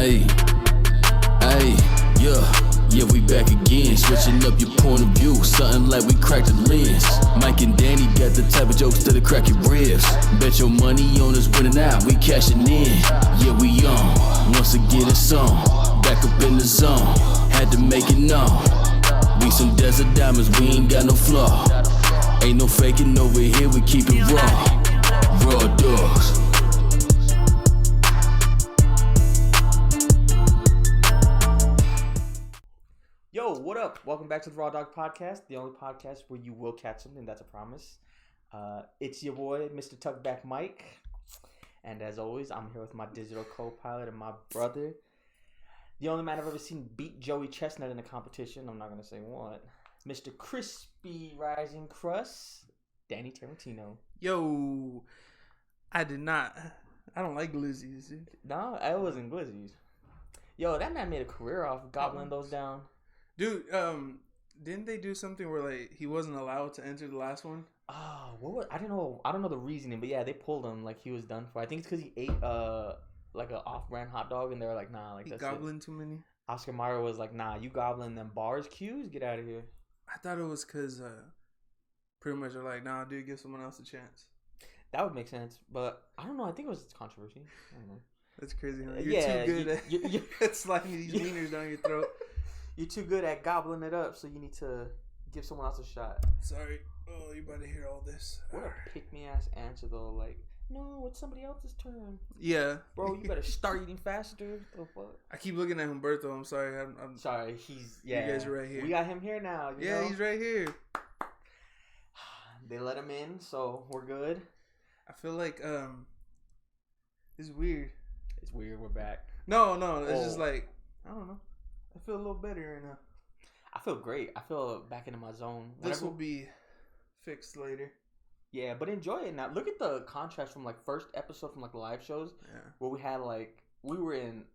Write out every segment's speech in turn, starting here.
Hey, hey, yeah, we back again. Switching up your point of view, something like we cracked the lens. Mike and Danny got the type of jokes that'll crack your ribs. Bet your money on us winning out, we cashing in. Yeah, we on, once again it's on. Back up in the zone, had to make it known. We some desert diamonds, we ain't got no flaw. Ain't no faking over here, we keep it raw dogs. Yo, what up? Welcome back to the Raw Dog Podcast, the only podcast where you will catch something, that's a promise. It's your boy, Mr. Tuckback Mike. And as always, I'm here with my digital co-pilot and my brother. The only man I've ever seen beat Joey Chestnut in a competition, I'm not going to say what. Mr. Crispy Rising Crust, Danny Tarantino. Yo, I don't like glizzies, dude. No, I wasn't glizzies. Yo, that man made a career off gobbling those down. Dude, didn't they do something where like he wasn't allowed to enter the last one? Oh, what was, I don't know the reasoning, but yeah, they pulled him like he was done for. I think it's because he ate like an off-brand hot dog, and they were like, nah, like he that's gobbling too many. Oscar Mayer was like, nah, you gobbling them bars, cues, get out of here. I thought it was because pretty much they're like, nah, dude, give someone else a chance. That would make sense, but I don't know. I think it was controversy. I don't know. That's crazy. Huh? You're too good at sliding these wieners down your throat. You're too good at gobbling it up, so you need to give someone else a shot. Sorry. Oh, you better hear all this. What a pick-me-ass answer, though. Like, no, it's somebody else's turn. Yeah. Bro, you better start eating faster. What the fuck? I keep looking at Humberto. I'm sorry. I'm sorry. Yeah. You guys are right here. We got him here now. You know? He's right here. They let him in, so we're good. I feel like it's weird. It's weird. We're back. No, it's just like I don't know. I feel a little better right now. I feel great. I feel back into my zone. This will be fixed later. Yeah, but enjoy it now. Look at the contrast from like first episode from like live shows, where we had like we were in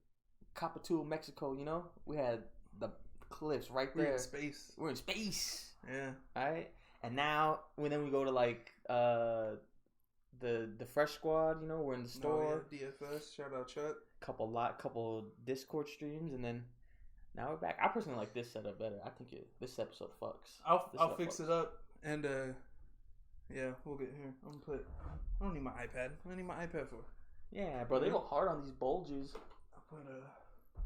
Capital, Mexico. You know, we had the cliffs right there. We're in space. We're in space. Yeah. All right. And now, when then we go to like the Fresh Squad. You know, we're in the store. Oh, yeah, DFS. Shout out Chuck. Couple Discord streams, and then now we're back. I personally like this setup better. I think this episode fucks. I'll fix it up, and yeah, we'll get here. I don't need my iPad. What do I need my iPad for? Yeah, bro, they go hard on these bulges. I'll put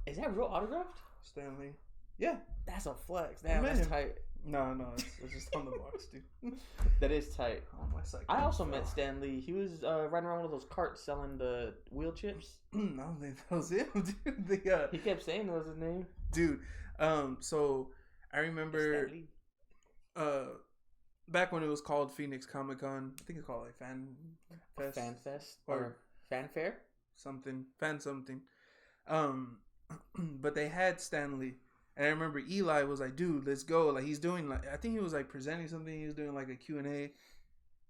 Is that real autographed? Stanley. Yeah, that's a flex. Damn, that's tight. No, it's just on the box, dude. That is tight. Oh, my side. I also met Stan Lee. He was riding around one of those carts selling the wheel chips. I don't think that was him, dude. He kept saying that was his name. Dude, so I remember back when it was called Phoenix Comic Con, I think it's called like Fan Fest or Fanfare? Fan something. But they had Stan Lee. And I remember Eli was like, dude, let's go. Like, he's doing, like, I think he was, like, presenting something. He was doing, like, a Q&A.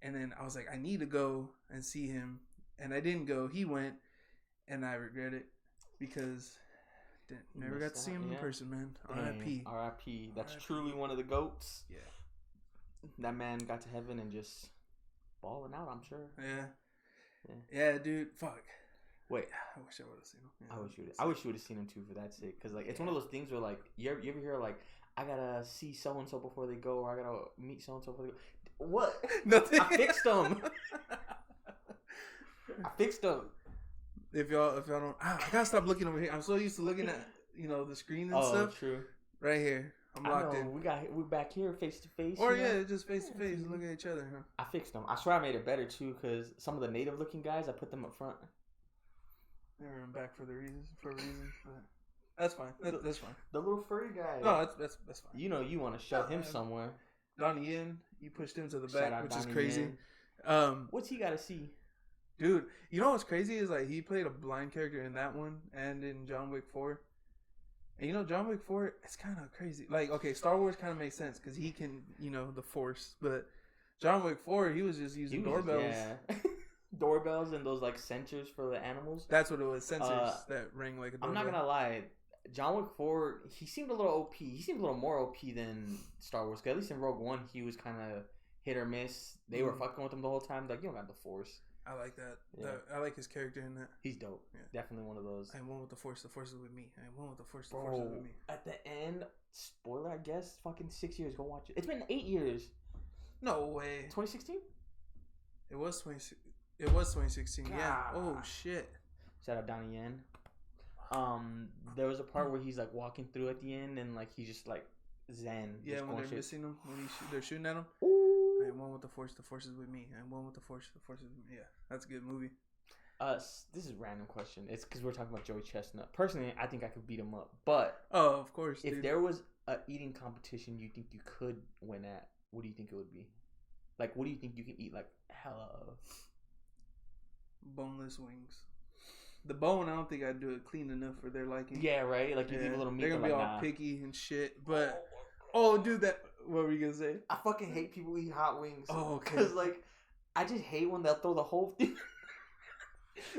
And then I was like, I need to go and see him. And I didn't go. He went. And I regret it. Because never got to see him in person, man. R.I.P. R.I.P. That's truly one of the GOATs. Yeah. That man got to heaven and just balling out, I'm sure. Yeah, dude. Fuck. Wait, I wish I would have seen him. Yeah, I wish you would have seen him too for that sake. Because like it's one of those things where like you ever hear like I gotta see so and so before they go, or I gotta meet so and so before they go. What? Nothing. I fixed them. If y'all don't, I gotta stop looking over here. I'm so used to looking at the screen and stuff. Oh, true. Right here, I'm locked in. We're back here face to face. Or just face to face, look at each other. Huh? I fixed them. I swear I made it better too, because some of the native looking guys, I put them up front. They were back for a reason, but that's fine. That's fine. The little furry guy. No, that's fine. You know, you want to shove him somewhere. Donnie Yen, you pushed him to the back, which is crazy. What's he got to see? Dude, you know what's crazy is like he played a blind character in that one and in John Wick 4. And John Wick 4, it's kind of crazy. Like, okay, Star Wars kind of makes sense because he can, the Force. But John Wick 4, he was just using doorbells. Yeah. Doorbells and those like sensors for the animals. That's what it was. Sensors that rang like a doorbell. I'm not gonna lie. John Wick 4, he seemed a little OP. He seemed a little more OP than Star Wars. 'Cause at least in Rogue One, he was kind of hit or miss. They were fucking with him the whole time. Like, you don't got the Force. I like that. Yeah. I like his character in that. He's dope. Yeah. Definitely one of those. I am one with the Force. The Force is with me. I am one with the Force. The Bro, Force is with me. at the end, spoiler, I guess, fucking 6 years. Go watch it. It's been 8 years. No way. 2016? It was 2016. God. Yeah. Oh shit. Shout out Donnie Yen. There was a part where he's like walking through at the end, and like he's just like zen. Yeah, just when they're shit. missing him, when they're shooting at him. Ooh. I am one with the Force. The Force is with me. I am one with the Force. The Force is with me. Yeah, that's a good movie. This is a random question. It's because we're talking about Joey Chestnut. Personally, I think I could beat him up. But oh, of course. If dude. there was a eating competition you think you could win at, what do you think it would be? Like, what do you think you can eat like hella of? Boneless wings. The bone, I don't think I'd do it clean enough for their liking. Yeah, right. Like you leave a little meat. They're gonna be all picky and shit. But dude, what were you gonna say? I fucking hate people who eat hot wings. Oh, okay. Because like, I just hate when they'll throw the whole thing.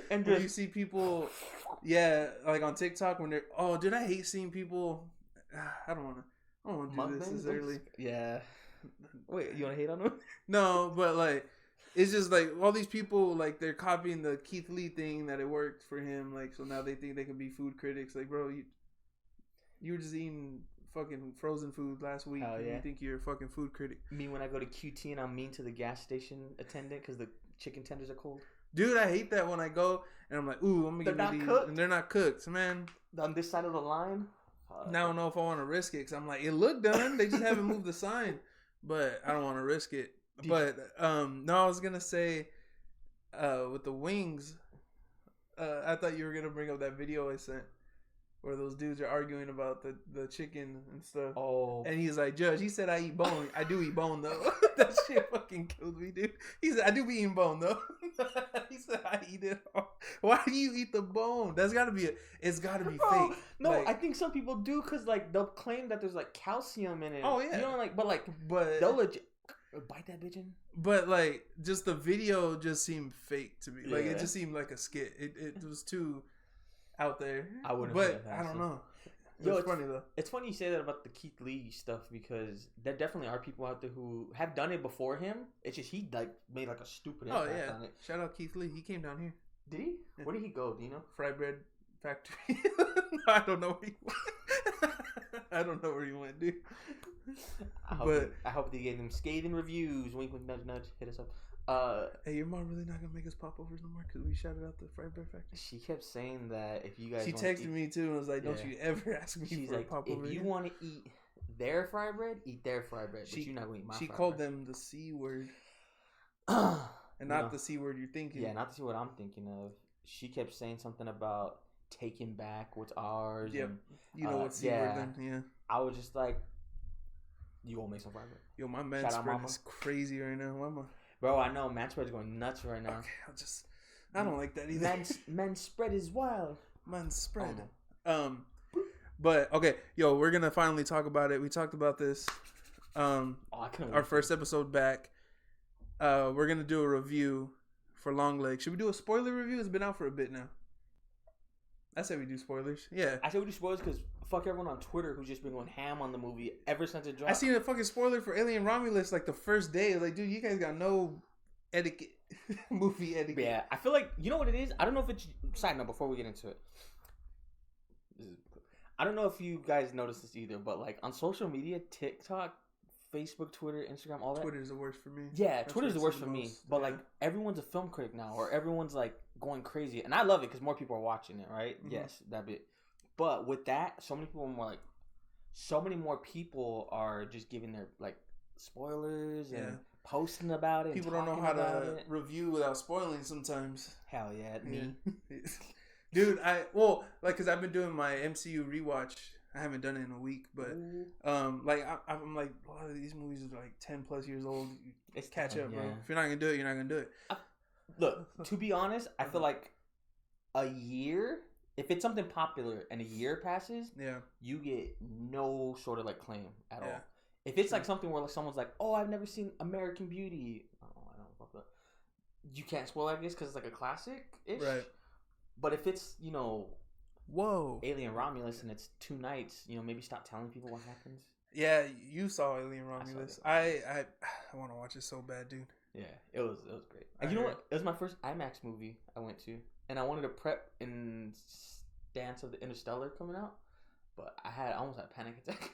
And you see people, like on TikTok when they're dude, I hate seeing people. I don't want to do this this early. Yeah. Wait, you want to hate on them? No, but like, it's just like all these people like they're copying the Keith Lee thing that it worked for him. Like, so now they think they can be food critics. Like, bro, you were just eating fucking frozen food last week. Hell yeah. You think you're a fucking food critic? Me when I go to QT and I'm mean to the gas station attendant because the chicken tenders are cold. Dude, I hate that when I go and I'm like, ooh, I'm gonna get these, cooked. And they're not cooked, man. On this side of the line. Now I don't know if I want to risk it because I'm like, it looked done. They just haven't moved the sign, but I don't want to risk it. No, I was gonna say, with the wings, I thought you were gonna bring up that video I sent where those dudes are arguing about the chicken and stuff. Oh, and he's like, Judge, he said I eat bone. I do eat bone though. That shit fucking killed me, dude. He said I do be eating bone though. He said I eat it all. Why do you eat the bone? It's gotta be fake. No, like, I think some people do because like they'll claim that there's like calcium in it. Oh yeah, you know, but they'll legit bite that bitch in. But like, just the video just seemed fake to me. Like, Yeah. it just seemed like a skit. It was too out there. I wouldn't. But I don't know. It's funny though. It's funny you say that about the Keith Lee stuff because there definitely are people out there who have done it before him. It's just he like made like a stupid impact on it. Shout out Keith Lee. He came down here. Did he? Yeah. Where did he go? Do you know? Fry bread factory. I don't know where he went. I don't know where he went, dude. I hope they gave them scathing reviews. Wink, wink, nudge, nudge. Hit us up. Hey, your mom really not gonna make us popovers no more because we shouted out the Fry Bread Factory. She kept saying that if you guys, she texted me too and was like, "Don't you ever ask me She's for like, a popover." if you want to eat their fry bread, eat their fry bread. But you're not gonna eat my. She fry called bread. them the C word, and not the C word you're thinking. Yeah, not the C word I'm thinking of. She kept saying something about taking back what's ours. Yep. And, you know what C word then? Yeah. I was just like, you gonna make some fry bread? Yo, my man spread is crazy right now. Mama. Bro, I know man spread's going nuts right now. Okay, I don't like that either. Man spread is wild. Man spread. But okay, yo, we're gonna finally talk about it. We talked about this. Our first episode back. We're gonna do a review for Longlegs. Should we do a spoiler review? It's been out for a bit now. I say we do spoilers. Yeah. I say we do spoilers because fuck everyone on Twitter who's just been going ham on the movie ever since it dropped. I seen a fucking spoiler for Alien Romulus like the first day. Like, dude, you guys got no etiquette. Movie etiquette. Yeah, I feel like, you know what it is? I don't know if it's... Side note, before we get into it. I don't know if you guys noticed this either, but like on social media, TikTok, Facebook, Twitter, Instagram, all that. Twitter's the worst for me. Yeah, Twitter's the worst for me. But like everyone's a film critic now, or everyone's like going crazy, and I love it because more people are watching it, right? Mm-hmm. Yes, that bit. But with that, so many more people are just giving their like spoilers and posting about it. People don't know how to review without spoiling sometimes. Hell yeah, me. Dude, because I've been doing my MCU rewatch. I haven't done it in a week, but I'm like, a lot of these movies are like 10 plus years old. It's catch up, bro. If you're not gonna do it, you're not gonna do it. Look, to be honest, I feel like a year, if it's something popular and a year passes, you get no sort of like claim at all. If it's like something where like someone's like, "Oh, I've never seen American Beauty," I don't fuck that. You can't spoil, I guess, because it's like a classic-ish. Right. But if it's Alien Romulus and it's 2 nights, maybe stop telling people what happens. Yeah, you saw Alien Romulus. I want to watch it so bad, dude. Yeah, it was great. And you know what? It was my first IMAX movie I went to, and I wanted to prep in stance of the Interstellar coming out, but I almost had a panic attack.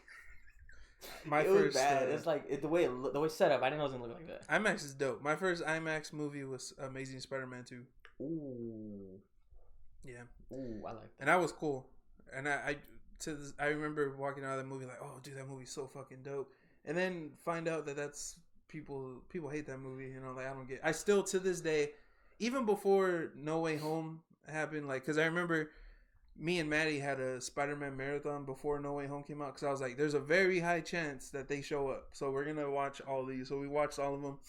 It was bad. It's like the way it's set up. I didn't know it was gonna look like that. IMAX is dope. My first IMAX movie was Amazing Spider-Man 2. Ooh. Yeah. Ooh, I like that. And that was cool. And I remember walking out of the movie like, oh, dude, that movie's so fucking dope. And then find out that that's people hate that movie. You know, like I don't get. I still to this day, even before No Way Home happened, like because I remember me and Maddie had a Spider-Man marathon before No Way Home came out because I was like, there's a very high chance that they show up, so we're gonna watch all these. So we watched all of them,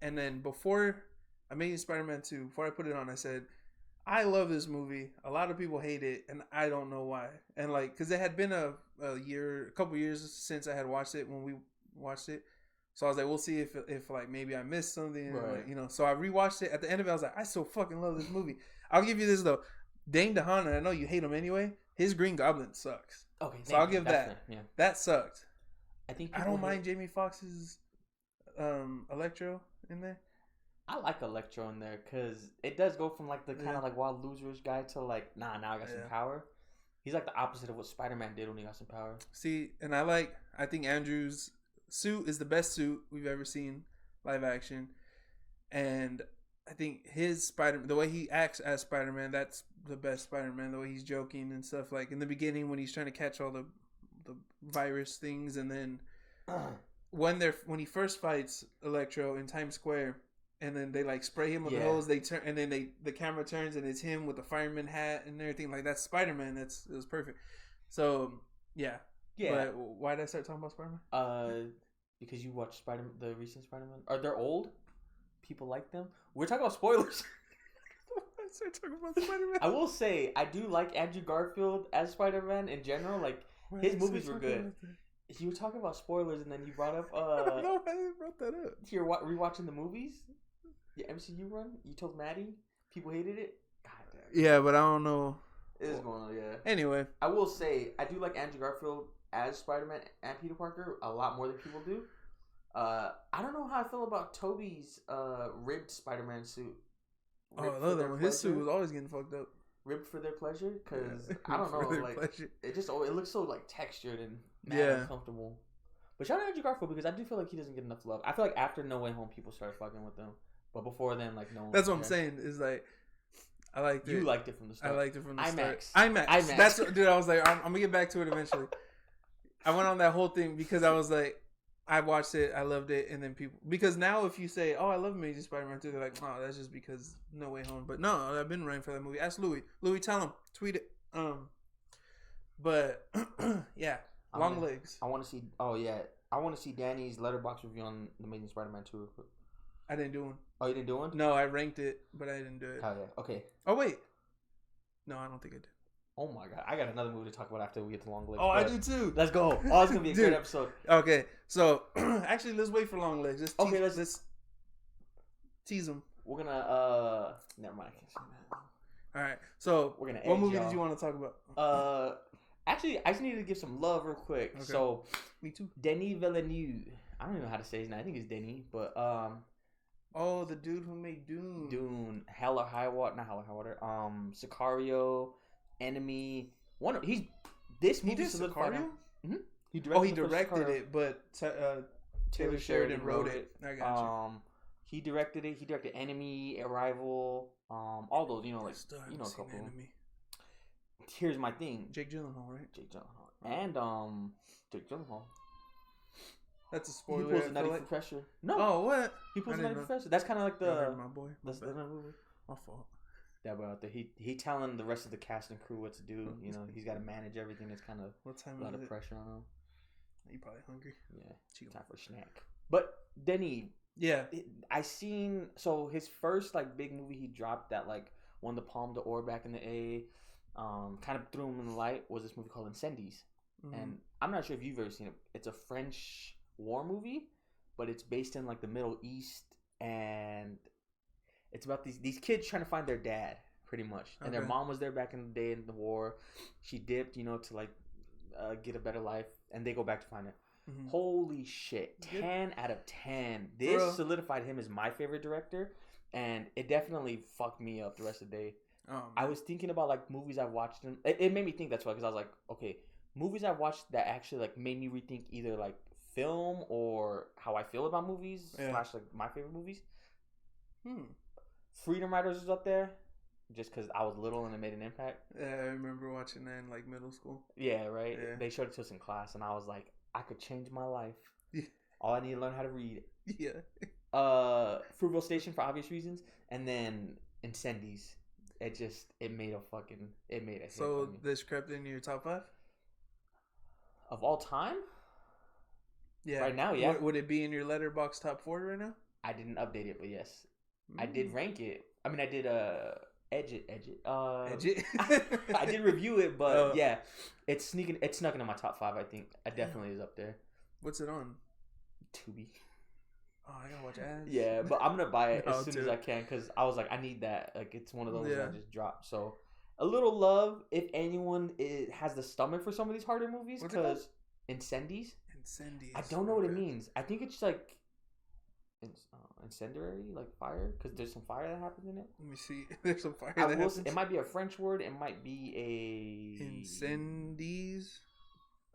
and then before Amazing Spider-Man 2, before I put it on, I said, I love this movie. A lot of people hate it, and I don't know why. And like, because it had been a couple years since I had watched it when we watched it, so I was like, we'll see if like maybe I missed something, right. Like, you know. So I rewatched it. At the end of it, I was like, I so fucking love this movie. I'll give you this though. Dane DeHaan, and I know you hate him anyway. His Green Goblin sucks. Okay, so I'll give that. Yeah, that sucked. I don't mind Jamie Foxx's Electro in there. I like Electro in there because it does go from like the kind of like wild loserish guy to like now I got some power. He's like the opposite of what Spider-Man did when he got some power. See, and I think Andrew's suit is the best suit we've ever seen live action, and I think his the way he acts as Spider-Man, that's the best Spider-Man. The way he's joking and stuff, like in the beginning when he's trying to catch all the virus things, and then when he first fights Electro in Times Square, and then they like spray him with the hose. They turn, and then the camera turns, and it's him with the fireman hat and everything. Like that's Spider-Man. It was perfect. So yeah. But why did I start talking about Spider-Man? Because you watched the recent Spider-Man. Are they old? People like them. We're talking about spoilers. I started talking about Spider-Man. I will say I do like Andrew Garfield as Spider-Man in general. Like his movies were good. You were talking about spoilers, and then you brought up. No, I didn't brought that up. You're rewatching the movies. The MCU run. You told Maddie people hated it. God damn. Yeah, but I don't know. It is going on. Yeah. Anyway, I will say I do like Andrew Garfield as Spider-Man and Peter Parker a lot more than people do. I don't know how I feel about Tobey's ribbed Spider-Man suit. I love that one. His suit was always getting fucked up. Ribbed for their pleasure, because I don't know, like pleasure. It looks so like textured and uncomfortable. But shout out to Andrew Garfield because I do feel like he doesn't get enough love. I feel like after No Way Home, people started fucking with him, but before then, like no one. That's what I'm saying. Is like I liked it. You liked it from the start. I liked it from the IMAX. start. IMAX. That's what, dude. I was like, I'm gonna get back to it eventually. I went on that whole thing because I was like, I watched it, I loved it, and then people, because now if you say, oh, I love Amazing Spider-Man 2, they're like, oh, that's just because No Way Home. But no, I've been running for that movie. Ask Louis. Louis, tell him. Tweet it. But yeah, Longlegs. I want to see. Oh yeah, I want to see Danny's letterbox review on the Amazing Spider-Man 2. I didn't do one. Oh, you didn't do one? No, I ranked it, but I didn't do it. Oh yeah. Okay. Oh wait. No, I don't think I did. Oh my god, I got another movie to talk about after we get to Longlegs. Oh, I do too. Let's go. Oh, it's gonna be a great episode. Okay, so actually, let's wait for Longlegs. Let's tease them. We're gonna never mind. I can't say that. All right, so we're gonna. What movie did you want to talk about? Actually, I just need to give some love real quick. Okay. So, me too. Denis Villeneuve. I don't even know how to say his name. I think it's Denis, but oh, the dude who made Dune. Dune, Hell or High Water, not Hell or High Water. Sicario, Enemy. He did Sicario. Mm-hmm. He directed it, but Taylor Sheridan wrote it. I got you. He directed it. He directed Enemy, Arrival, all those. You know, like a couple. Enemy. Here's my thing. Jake Gyllenhaal, right? Jake Gyllenhaal and Jake Gyllenhaal. That's a spoiler. He pulls the Nutty Professor. No. Oh, what? He pulls the Nutty Professor. That's kind of like the. My boy. That's the movie. My fault. That boy out there. He telling the rest of the cast and crew what to do. You know, he's got to manage everything. It's kind of a lot of pressure on him. You probably hungry. Yeah. Time for a snack. But Denny. Yeah. I seen his first like big movie he dropped that like won the Palme d'Or back in the A. Kind of threw him in the light was this movie called Incendies. Mm-hmm. And I'm not sure if you've ever seen it. It's a French war movie, but it's based in like the Middle East, and it's about these kids trying to find their dad, pretty much. And their mom was there back in the day in the war. She dipped, to like get a better life, and they go back to find it. Holy shit. 10 out of 10. This solidified him as my favorite director. And it definitely fucked me up the rest of the day. I was thinking about like movies I've watched. It made me think that's why. Because I was like, okay, movies I've watched that actually like made me rethink either like film or how I feel about movies / like my favorite movies. Freedom Riders is up there. Just because I was little and it made an impact. Yeah, I remember watching that in like middle school. Yeah, right. Yeah. They showed it to us in class, and I was like, I could change my life. Yeah. All I need to learn how to read. Yeah. Fruitvale Station for obvious reasons, and then Incendies. It made a hit. So this crept into your top 5 of all time. Yeah. Right now, yeah. Would it be in your Letterboxd top 40 right now? I didn't update it, but yes, I did rank it. I mean, I did edge it. Edge it. I did review it, but yeah, it's snuck into my top 5. I think it definitely is up there. What's it on? Tubi. Oh, I gotta watch ads. Yeah, but I'm gonna buy it as soon as I can because I was like, I need that. Like, it's one of those that I just dropped. So, a little love if anyone has the stomach for some of these harder movies. Because Incendies. I don't know what it means. I think it's like incendiary, like fire, because there's some fire that happens in it. Let me see. There's some fire. It might be a French word. It might be a Incendies.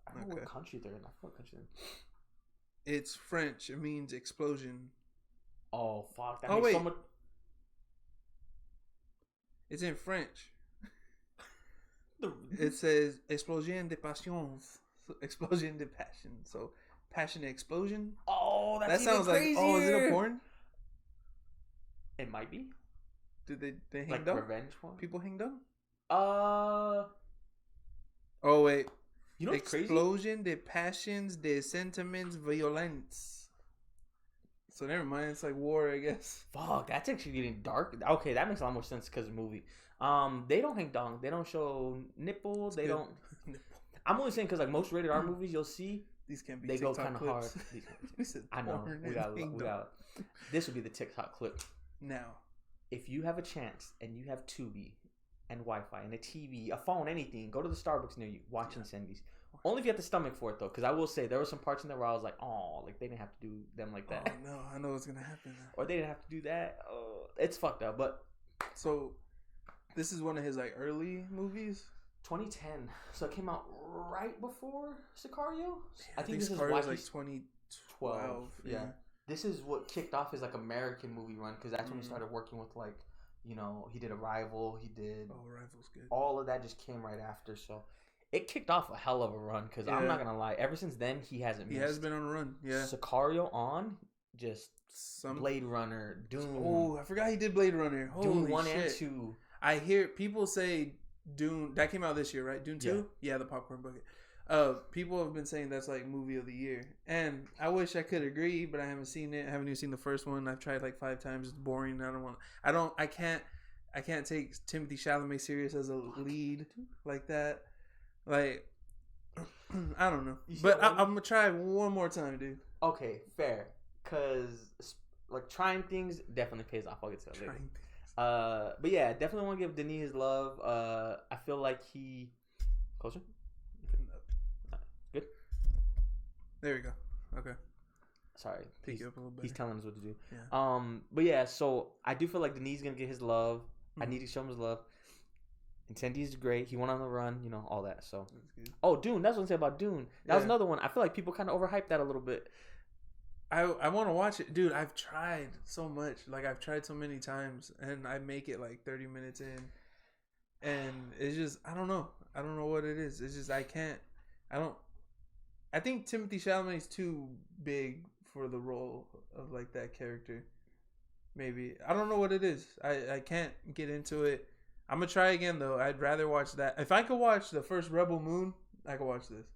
I don't know what country they're in. I forgot what country they're in. It's French. It means explosion. Oh fuck! That makes so much. It's in French. It says explosion de passion. Explosion de passion. So passionate explosion. Oh, that sounds crazier. Like. Oh, is it a porn? It might be. Did they hang like down? Revenge porn? People hang down? Oh wait. You know what's crazy? Explosion de passions de sentiments violence. So never mind. It's like war, I guess. Fuck, that's actually getting dark. Okay, that makes a lot more sense because of the movie. They don't hang dong. They don't show nipple. They don't. I'm only saying because like most rated R movies, you'll see these can't be. They TikTok go kind of hard. I know. We got. This would be the TikTok clip. Now, if you have a chance and you have Tubi and Wi-Fi and a TV, a phone, anything, go to the Starbucks near you. Watch Incendies. Only if you have the stomach for it though, because I will say there were some parts in there where I was like, oh, like they didn't have to do them like that. Oh no, I know what's gonna happen now. Or they didn't have to do that. Oh, it's fucked up. But so, this is one of his like early movies. 2010. So it came out right before Sicario. Man, I think this Sicario is like 2012. Yeah. This is what kicked off his like American movie run because that's when he started working with like, you know, he did Arrival. He did. Oh, Arrival's good. All of that just came right after. So it kicked off a hell of a run because I'm not gonna lie. Ever since then, he hasn't. He has been on a run. Yeah. Sicario on just Blade Runner, Dune. Oh, I forgot he did Blade Runner. Holy Dune 1 shit. and 2. I hear people say Dune that came out this year, right? Dune 2? Yeah, the popcorn bucket. People have been saying that's like movie of the year. And I wish I could agree, but I haven't seen it. I haven't even seen the first one. I've tried like 5 times. It's boring. I can't take Timothy Chalamet serious as a lead like that. Like I don't know. But I'm gonna try one more time, dude. Okay, fair. Cause like trying things definitely pays off. I'll get to that later. But yeah, definitely want to give Denis his love. I feel like he closer. Good. There we go. Okay. Sorry, Pick you up a little bit. He's telling us what to do. Yeah. But yeah, so I do feel like Denis is gonna get his love. I need to show him his love. Incendies is great. He went on the run, you know, all that. So. That's good. Oh, Dune. That's what I'm saying about Dune. That was another one. I feel like people kind of overhyped that a little bit. I want to watch it, dude. I've tried so much, like I've tried so many times, and I make it like 30 minutes in, and it's just I don't know what it is. It's just I think Timothy Chalamet is too big for the role of like that character. Maybe I don't know what it is. I can't get into it. I'm gonna try again though. I'd rather watch that. If I could watch the first Rebel Moon, I could watch this.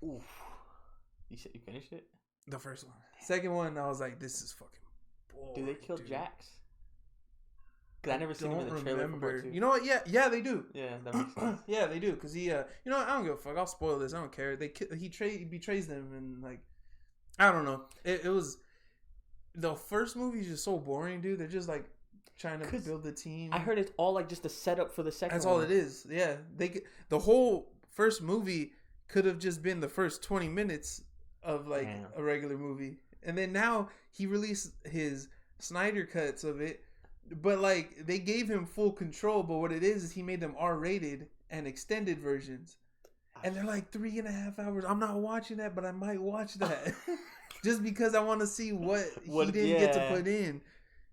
Oof. You said you finished it? The first one. Second one, I was like, this is fucking boring. Do they kill Jax? Because I never seen him in the trailer for part 2. You know what? Yeah, they do. Yeah, that makes sense. Yeah, they do. Because he, you know what? I don't give a fuck. I'll spoil this. I don't care. He betrays them and like, I don't know. It was, the first movie is just so boring, dude. They're just like trying to build the team. I heard it's all like just a setup for the second That's one. all it is. Yeah. The whole first movie could have just been the first 20 minutes of like a regular movie. And then now he released his Snyder cuts of it, but like they gave him full control. But what it is he made them R-rated and extended versions, and they're like 3.5 hours. I'm not watching that, but I might watch that just because I want to see what he didn't get to put in.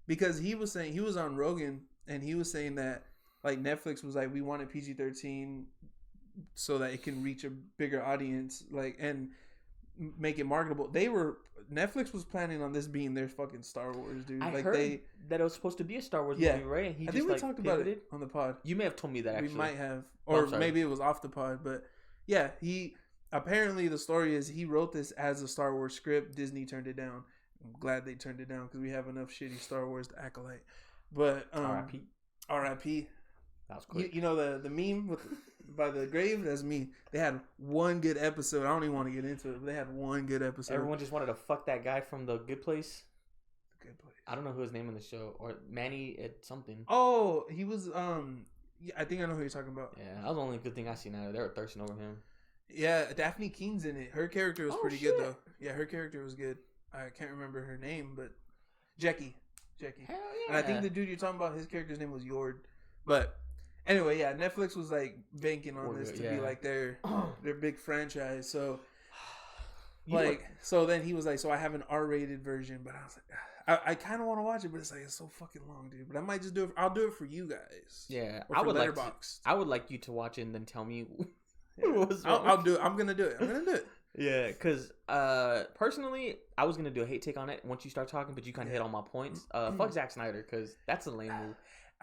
Because he was saying, he was on Rogan and he was saying that like Netflix was like, we wanted PG-13 so that it can reach a bigger audience, like, and make it marketable. Netflix was planning on this being their fucking Star Wars, dude. I like heard that it was supposed to be a Star Wars movie, right? I think we talked about it on the pod. You may have told me that, actually. We might have. Or maybe it was off the pod, but yeah, apparently the story is he wrote this as a Star Wars script. Disney turned it down. I'm glad they turned it down because we have enough shitty Star Wars to acolyte. But R.I.P. That was quick. You know the meme by the grave? That's me. They had one good episode. I don't even want to get into it, but they had one good episode. Everyone just wanted to fuck that guy from The Good Place. The Good Place. I don't know who his name in the show, or Manny at something. Oh, he was yeah, I think I know who you're talking about. Yeah, that was the only good thing I seen out of. They were thirsting over him. Yeah, Daphne Keene's in it. Her character was pretty good though. Yeah, her character was good. I can't remember her name, but Jackie. Hell yeah. And I think the dude you're talking about, his character's name was Yord. But anyway, yeah, Netflix was like banking on this to be like their big franchise. So so then he was like, so I have an R-rated version, but I was like, I kind of want to watch it, but it's like it's so fucking long, dude. But I might just do it. I'll do it for you guys. Yeah, I would like you to watch it and then tell me. I'll do it. I'm gonna do it. Yeah, because personally, I was gonna do a hate take on it once you start talking, but you kind of hit all my points. Fuck Zack Snyder, because that's a lame movie.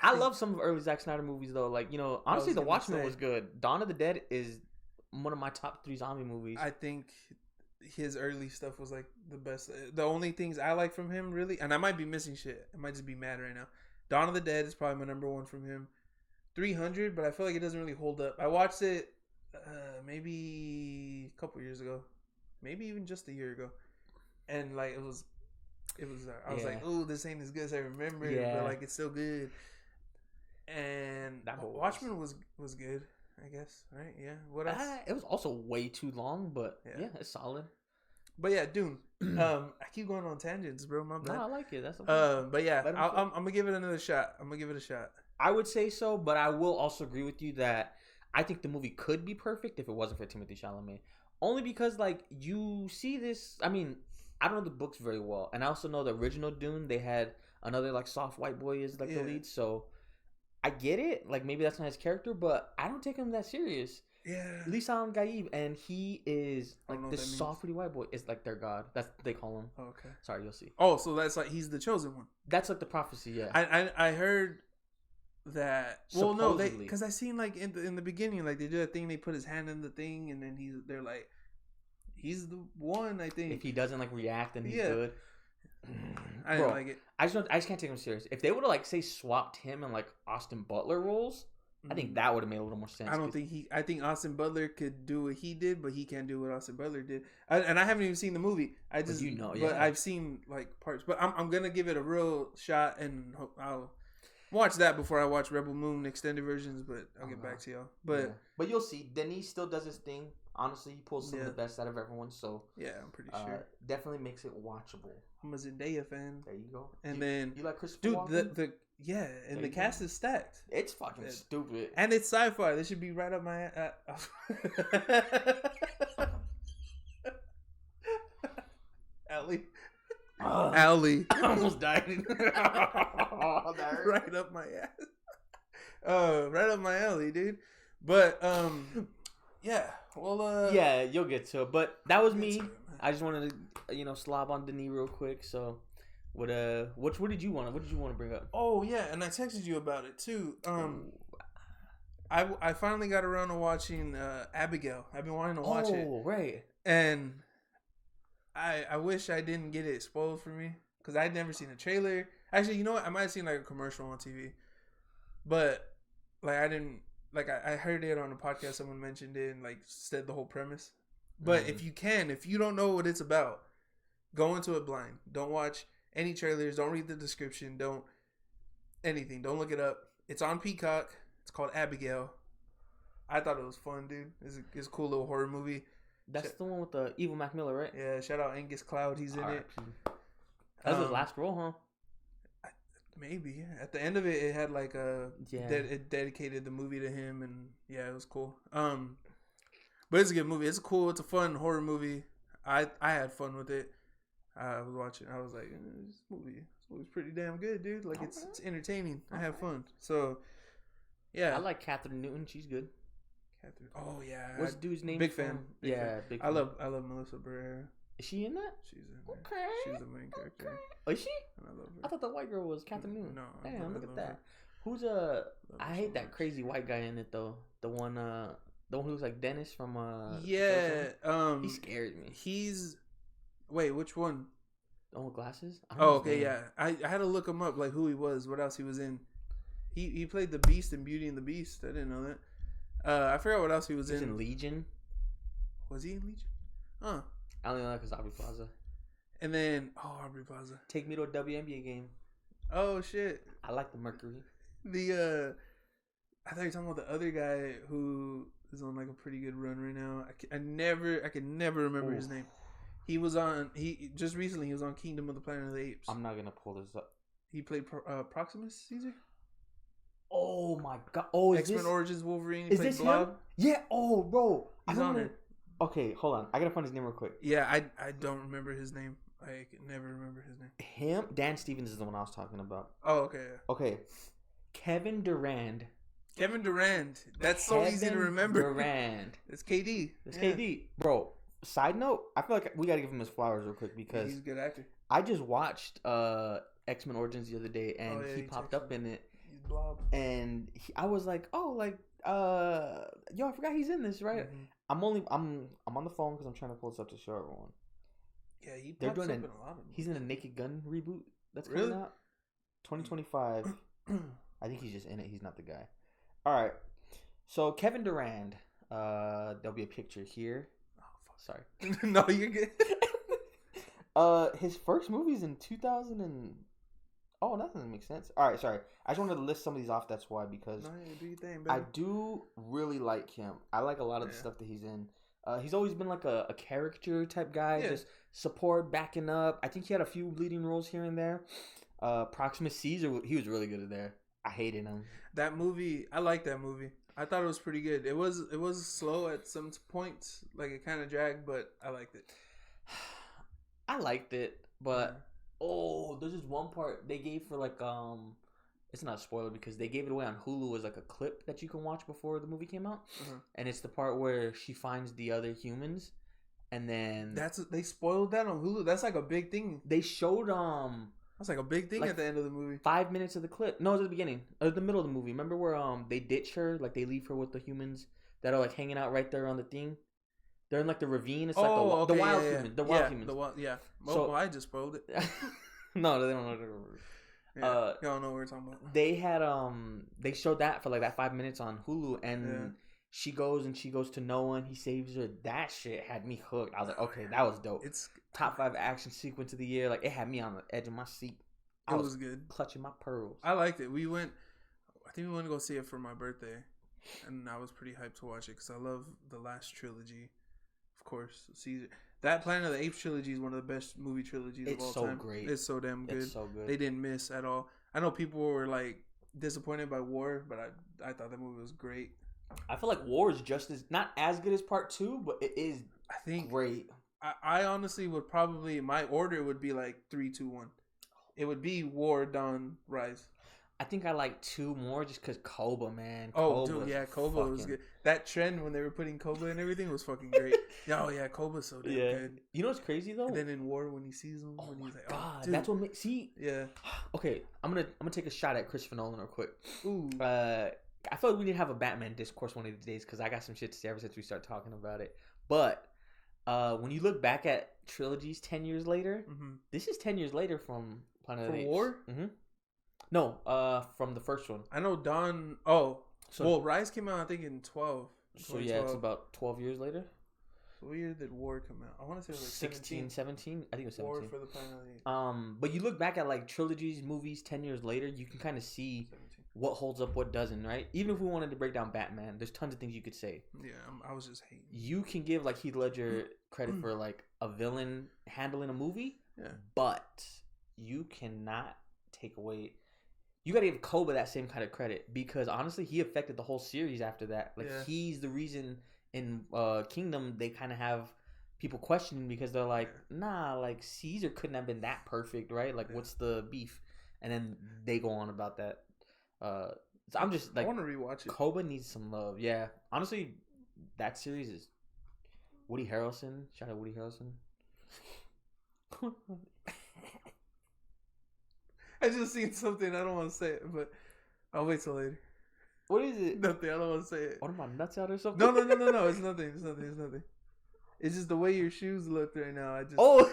I love some of early Zack Snyder movies though. Like, honestly, The Watchmen was good. Dawn of the Dead is one of my top 3 zombie movies. I think his early stuff was like the best. The only things I like from him, really, and I might be missing shit. I might just be mad right now. Dawn of the Dead is probably my number 1 from him. 300, but I feel like it doesn't really hold up. I watched it maybe a couple years ago, maybe even just a year ago, and like it was I was like, oh, this ain't as good as I remember, but like it's still good. And Watchmen was good, I guess, right? Yeah. What else? It was also way too long, but yeah, it's solid. But yeah, Dune. I keep going on tangents, bro. My bad. No, I like it. That's okay. But yeah, I'm gonna give it another shot. I would say so, but I will also agree with you that I think the movie could be perfect if it wasn't for Timothée Chalamet. Only because, like, you see this... I mean, I don't know the books very well. And I also know the original Dune, they had another, like, soft white boy as, like, the lead. So, I get it. Like, maybe that's not his character, but I don't take him that serious. Yeah. Lisan Gaib, and he is, like, the soft pretty white boy. Is, like, their god. That's what they call him. Okay. Sorry, you'll see. Oh, so that's, like, he's the chosen one. That's, like, the prophecy, yeah. I heard... that because I seen like in the beginning, like they did a thing, they put his hand in the thing and then they're like he's the one. I think if he doesn't like react, then he's good. I didn't like it. I just can't take him serious. If they would have like say swapped him and like Austin Butler roles, I think that would have made a little more sense. I think Austin Butler could do what he did, but he can't do what Austin Butler did. And I haven't even seen the movie. But I've seen like parts. But I'm gonna give it a real shot and I'll watch that before I watch Rebel Moon extended versions, but I'll get back to y'all. But you'll see, Denis still does his thing. Honestly, he pulls some of the best out of everyone. So yeah, I'm pretty sure. Definitely makes it watchable. I'm a Zendaya fan. There you go. And then you like Christopher Walken? The cast is stacked. It's fucking stupid. And it's sci-fi. This should be right up my alley. Alley. I almost died. Right up my ass. Right up my alley, dude. But yeah. Well yeah, you'll get to it. But that was me. I just wanted to slob on Denis real quick. So what did you want to bring up? Oh yeah, and I texted you about it too. I finally got around to watching Abigail. I've been wanting to watch it. Oh, right. And I wish I didn't get it spoiled for me because I'd never seen a trailer. Actually, you know what? I might have seen like a commercial on TV, but like I didn't like I heard it on a podcast. Someone mentioned it and like said the whole premise. But if you don't know what it's about, go into it blind. Don't watch any trailers. Don't read the description. Don't anything. Don't look it up. It's on Peacock. It's called Abigail. I thought it was fun, dude. It's a cool little horror movie. That's the one with the evil Mac Miller, right? Yeah, shout out Angus Cloud. He's in it. That was his last role, huh? Maybe. At the end of it, it had like a Yeah. it dedicated the movie to him, and yeah, it was cool. But it's a good movie. It's cool. It's a fun horror movie. I had fun with it. I was watching. I was like, this movie's pretty damn good, dude. Like it's entertaining. I have fun. So yeah, I like Catherine Newton. She's good. Catherine. Oh yeah. What's the dude's name? Big fan. Big fan. Big I fan. love Melissa Barrera. Is she in that? She's in there. Okay. She's the main character. Okay. Oh, is she? And I love her. I thought the white girl was Catherine Newton. No. Damn, look at love that. her. Who's I hate that crazy white guy in it though. The one who looks like Dennis from Yeah. he scared me. Wait, which one? The one with glasses? I don't Oh, know his okay, name. yeah. I had to look him up, like who he was, what else he was in. He played the Beast in Beauty and the Beast. I didn't know that. I forgot what else he was He's in. in Legion. Was he in Legion? Huh. I only know that because Aubrey Plaza. And then Aubrey Plaza. Take me to a WNBA game. Oh shit. I like the Mercury. I thought you were talking about the other guy who is on like a pretty good run right now. I can never remember his name. He was on. Just recently he was on Kingdom of the Planet of the Apes. I'm not gonna pull this up. He played Proximus Caesar. Oh my god! Oh, is X-Men this Origins Wolverine. He is played this Blob. him? Yeah. Oh, bro. He's on it. Okay, hold on. I gotta find his name real quick. Yeah, I don't remember his name. I can never remember his name. Him, Dan Stevens is the one I was talking about. Oh, okay. Okay, Kevin Durand. Kevin Durant. That's so easy to remember. Durand. It's KD. It's KD, bro. Side note, I feel like we gotta give him his flowers real quick because he's a good actor. I just watched X-Men Origins the other day and he popped up in it. He's Blob. And I was like, oh, like, yo, I forgot he's in this, right? Mm-hmm. I'm on the phone because I'm trying to pull this up to show everyone. Yeah, They're doing in a lot of movies. He's in a Naked Gun reboot that's Really? coming out 2025. I think he's just in it. He's not the guy. All right. So Kevin Durand. There'll be a picture here. Oh, fuck. Sorry. No, you're good. His first movie's in 2000 and. Oh, that doesn't make sense. All right, sorry. I just wanted to list some of these off. That's why, because do your thing, I do really like him. I like a lot of the stuff that he's in. He's always been like a character type guy, just support, backing up. I think he had a few leading roles here and there. Proximus Caesar, he was really good at there. I hated him. That movie, I like that movie. I thought it was pretty good. It was slow at some points, like it kind of dragged, but I liked it. I liked it, but there's this one part they gave for like it's not a spoiler because they gave it away on Hulu as like a clip that you can watch before the movie came out, and it's the part where she finds the other humans, and then They spoiled that on Hulu. That's like a big thing. they showed That's like a big thing like at the end of the movie. 5 minutes of the clip. No, it was at the beginning, or the middle of the movie. Remember where they ditch her, like they leave her with the humans that are like hanging out right there on the thing. They're in like the ravine. It's like the wild humans. The wild humans. So I just spoiled it. No, they don't know. You don't know what we're talking about. They had they showed that for like that 5 minutes on Hulu, and she goes to Noah. He saves her. That shit had me hooked. I was like, okay, that was dope. It's top 5 action sequence of the year. Like it had me on the edge of my seat. It was good. Clutching my pearls. I liked it. I think we went to go see it for my birthday, and I was pretty hyped to watch it because I love the last trilogy. Of course, Caesar. That Planet of the Apes trilogy is one of the best movie trilogies of all time. It's so great. It's so damn good. It's so good. They didn't miss at all. I know people were like disappointed by War, but I thought that movie was great. I feel like War is just not as good as Part 2, but it is. I think great. I honestly would probably my order would be like 3, 2, 1. It would be War, Dawn, Rise. I think I like 2 more just because Koba, man. Koba was good. That trend when they were putting Koba and everything was fucking great. Koba's so damn good. You know what's crazy though? And then in War when he sees him, when he's like, God, that's what makes Okay, I'm gonna take a shot at Christopher Nolan real quick. Ooh. I feel like we need to have a Batman discourse one of these days because I got some shit to say ever since we started talking about it. But when you look back at trilogies 10 years later, this is 10 years later from Planet of the Apes. War? No, from the first one. I know Dawn. Rise came out I think in 12. So yeah, it's about 12 years later. So what year did War come out? I want to say it was like 16, 17. I think it was 17. War for the Planet of the Apes. But you look back at like trilogies, movies 10 years later, you can kind of see what holds up, what doesn't, right? Even if we wanted to break down Batman, there's tons of things you could say. Yeah, I was just hating. You can give like Heath Ledger credit for like a villain handling a movie, but you cannot take away. You gotta give Koba that same kind of credit because honestly, he affected the whole series after that. Like he's the reason in Kingdom they kind of have people questioning because they're like, nah, like Caesar couldn't have been that perfect, right? Like, what's the beef? And then they go on about that. So I'm just like, I want to rewatch it. Koba needs some love. Yeah, honestly, that series is Woody Harrelson. Shout out Woody Harrelson. I just seen something. I don't want to say it, but I'll wait till later. What is it? Nothing. I don't want to say it. What am I nuts out or something? No. It's nothing. It's nothing. It's just the way your shoes look right now. I just. Oh.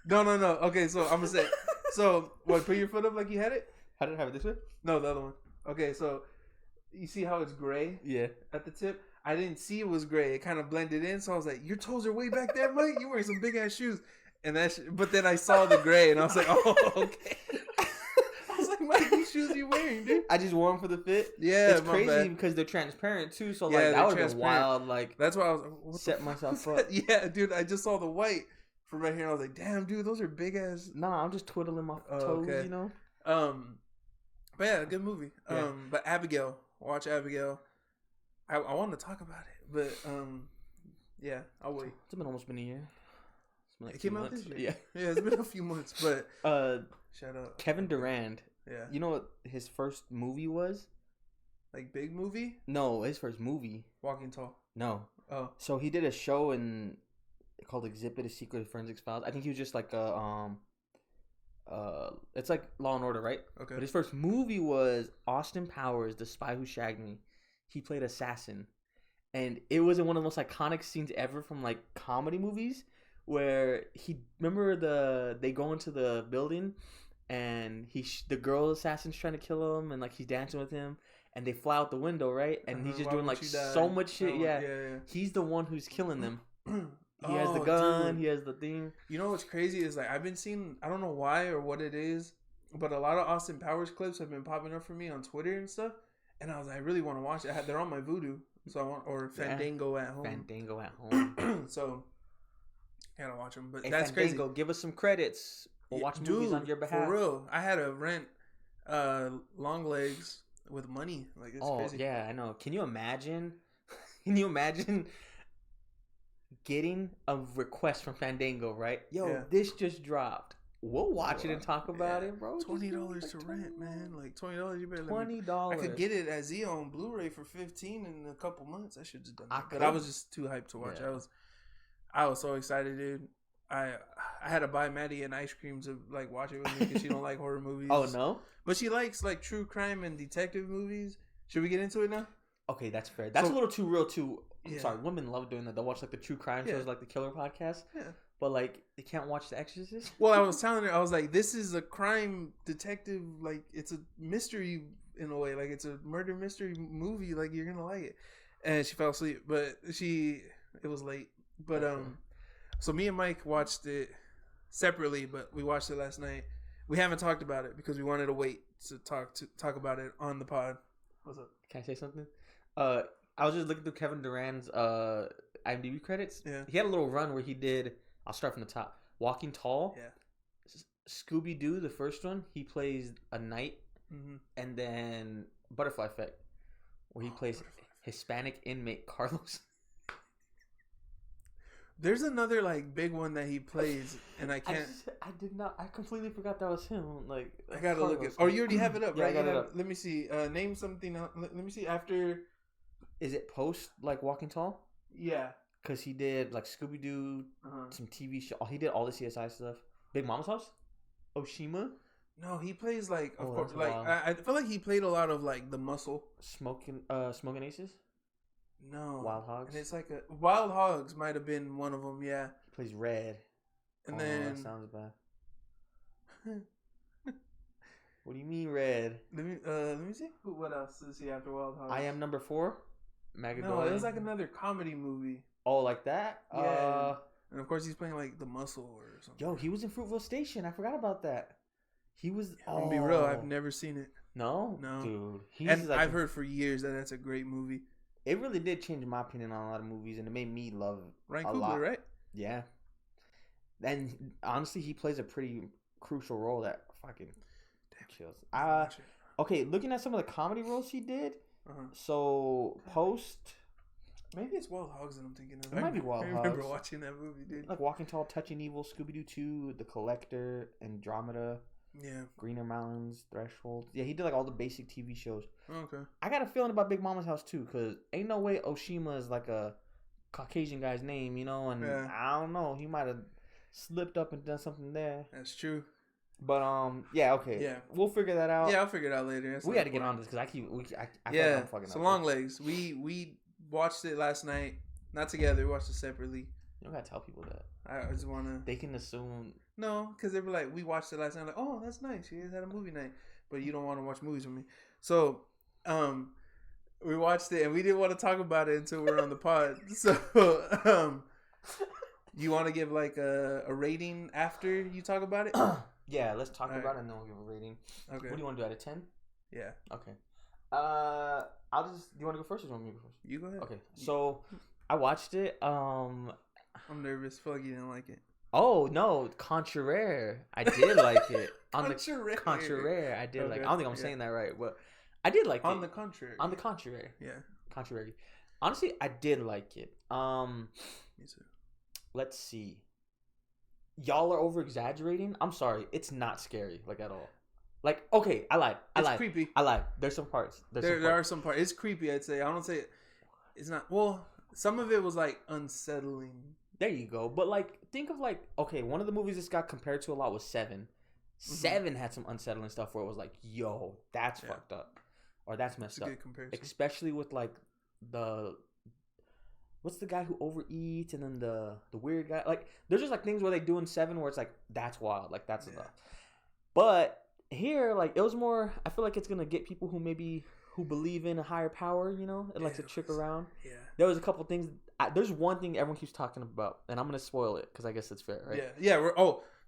No. Okay, so I'm gonna say. So what? Put your foot up like you had it. How did I have it this way? No, the other one. Okay, so you see how it's gray? Yeah. At the tip, I didn't see it was gray. It kind of blended in, so I was like, "Your toes are way back there, Mike. You're wearing some big ass shoes." And but then I saw the gray, and I was like, "Oh, okay." I was like, "Mike, these shoes you wearing, dude?" I just wore them for the fit. Yeah, it's crazy because they're transparent too. So like that would have been wild. Like that's why I was like, set myself up. Yeah, dude, I just saw the white from right here, and I was like, "Damn, dude, those are big ass." Nah, I'm just twiddling my toes, you know. But yeah, good movie. Yeah. But Abigail, watch Abigail. I want to talk about it, but yeah, I'll wait. It's been almost been a year. Like it came out this year. Yeah, it's been a few months, but shout out Kevin Durant. Yeah, you know what his first movie was? Like big movie? No, his first movie. Walking Tall. No. Oh. So he did a show called Exhibit: A Secret Forensics Files. I think he was just like a it's like Law and Order, right? Okay. But his first movie was Austin Powers, The Spy Who Shagged Me. He played assassin, and it was in one of the most iconic scenes ever from like comedy movies, where they go into the building, and the girl assassin's trying to kill him, and like he's dancing with him, and they fly out the window, right? And he's just doing like so much shit. Yeah. He's the one who's killing them. He has the gun. Dude. He has the thing. You know what's crazy is like I've been seeing. I don't know why or what it is, but a lot of Austin Powers clips have been popping up for me on Twitter and stuff. And I was like, I really want to watch it. They're on my Vudu, so I want Fandango at home. Fandango at home. So I gotta watch them. But hey, that's Fandango, crazy. Give us some credits. We'll watch movies on your behalf. For real, I had to rent Longlegs with money. Like it's crazy. Oh yeah, I know. Can you imagine? Can you imagine? Getting a request from Fandango, right? Yo, this just dropped. We'll watch it and talk about it, bro. $20 to rent, man. Like $20, you better $20. I could get it as Zio on Blu-ray for $15 in a couple months. I should just done that. But I I was just too hyped to watch. I was so excited, dude. I had to buy Maddie an ice cream to like watch it with me because she don't like horror movies. Oh no, but she likes like true crime and detective movies. Should we get into it now? Okay, that's fair. That's a little too real too. I'm sorry, women love doing that. They'll watch like the true crime shows, like the Killer podcast. Yeah. But like they can't watch The Exorcist. Well, I was telling her, I was like, this is a crime detective, like it's a mystery in a way, like it's a murder mystery movie, like you're gonna like it. And she fell asleep, but it was late. But so me and Mike watched it separately, but we watched it last night. We haven't talked about it because we wanted to wait to talk about it on the pod. What's up? Can I say something? I was just looking through Kevin Durant's IMDb credits. Yeah. He had a little run where he did. I'll start from the top. Walking Tall. Yeah. Scooby-Doo, the first one, he plays a knight. Mm-hmm. And then Butterfly Effect, where he plays Hispanic inmate Carlos. There's another like big one that he plays, and I can't. I completely forgot that was him. Like I gotta look it. Oh, you already have it up, right? I got it up. Let me see. Name something. Let me see. After. Is it post like Walking Tall? Yeah. Because he did like Scooby Doo, some TV show. He did all the CSI stuff. Big Mama's House. Oshima. No, he plays like of course. Like I feel like he played a lot of like the Muscle. Smoking Aces. No. Wild Hogs. And it's like Wild Hogs might have been one of them. Yeah. He plays Red. And then that sounds bad. What do you mean Red? Let me see. What else is he after Wild Hogs? I Am Number 4. No, it was like another comedy movie. Oh, like that? Yeah. And of course he's playing like the Muscle or something. Yo, he was in Fruitvale Station. I forgot about that. He was. I'm gonna be real. I've never seen it. No, No. dude. He's And like I've heard for years that that's a great movie. it really did change my opinion on a lot of movies, and it made me love Ryan a Coogler, lot. right? Yeah. And honestly, he plays a pretty crucial role that fucking kills. Okay, looking at some of the comedy roles he did. So Post. Maybe it's Wild Hogs that I'm thinking of. It might be Wild I remember Hogs. watching that movie, dude. Like Walking Tall, Touching Evil, Scooby Doo 2, The Collector, Andromeda, Yeah. Greener Mountains, Threshold. Yeah, he did like all the basic TV shows. Okay. I got a feeling about Big Mama's House too, because ain't no way Oshima is like a Caucasian guy's name, you know? And Yeah. I don't know. He might have slipped up and done something there. That's true. But, yeah, okay. Yeah. We'll figure that out. Yeah, I'll figure it out later. That's We not got to get on important. this because I feel like Yeah. I'm fucking So up. Longlegs. We watched it last night. Not together. We watched it separately. You don't got to tell people that. I just want to... They can assume. No, because they were like, we watched it last night. Like, oh, that's nice. You guys had a movie night. But you don't want to watch movies with me. So, we watched it and we didn't want to talk about it until we were on the pod. So, you want to give like a rating after you talk about it? Yeah, let's talk All about right. it and then we'll give a rating. Okay. What do you want to do out of 10? Yeah. Okay. I'll just. Do you want to go first or do you want me to go first? You go ahead. Okay. So, I watched it. I'm nervous. Feel like you didn't like it. Oh no, contraire. I did like it. Contraire. I did like. I don't think I'm yeah. saying that right, but I did like it. On the contrary. On the contrary. Yeah. Contrary. Honestly, I did like it. Me too. Let's see. Y'all are over exaggerating. I'm sorry. It's not scary like at all. Like okay, I lied. It's creepy. I lied. There's some parts. There are some parts. It's creepy. I'd say. I don't say it's not. Well, some of it was like unsettling. There you go. But like, think of like, okay, one of the movies this got compared to a lot was Seven. Seven had some unsettling stuff where it was like, yo, that's fucked up, or that's messed It's a up. good comparison. Especially with like what's the guy who overeats and then the weird guy. Like, there's just like things where they do in Seven where it's like that's wild, like that's enough. But here, like it was more. I feel like it's gonna get people who believe in a higher power, you know, it likes to trick around. Yeah. There was a couple things. There's one thing everyone keeps talking about, and I'm gonna spoil it because I guess it's fair, right? Yeah.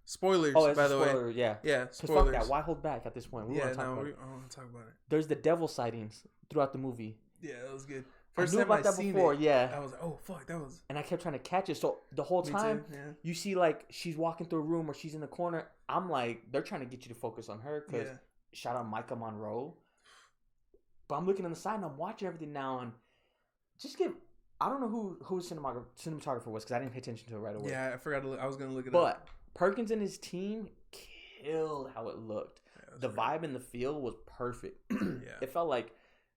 Spoilers. Oh, it's by a the spoiler, way. yeah. Yeah. Because fuck Spoilers. that. Why hold back at this point? We want to talk about it. I want to talk about it. There's the devil sightings throughout the movie. Yeah, that was good. I knew about that before, yeah. I was like, oh fuck, that was. And I kept trying to catch it. So the whole Me time, too, yeah. you see like she's walking through a room or she's in the corner. I'm like, they're trying to get you to focus on her because shout out Micah Monroe. But I'm looking on the side and I'm watching everything now and just give. I don't know who his cinematographer was because I didn't pay attention to it right away. Yeah, I forgot to look. I was gonna look it up. But Perkins and his team killed how it looked. The vibe and the feel was perfect. Yeah. It felt like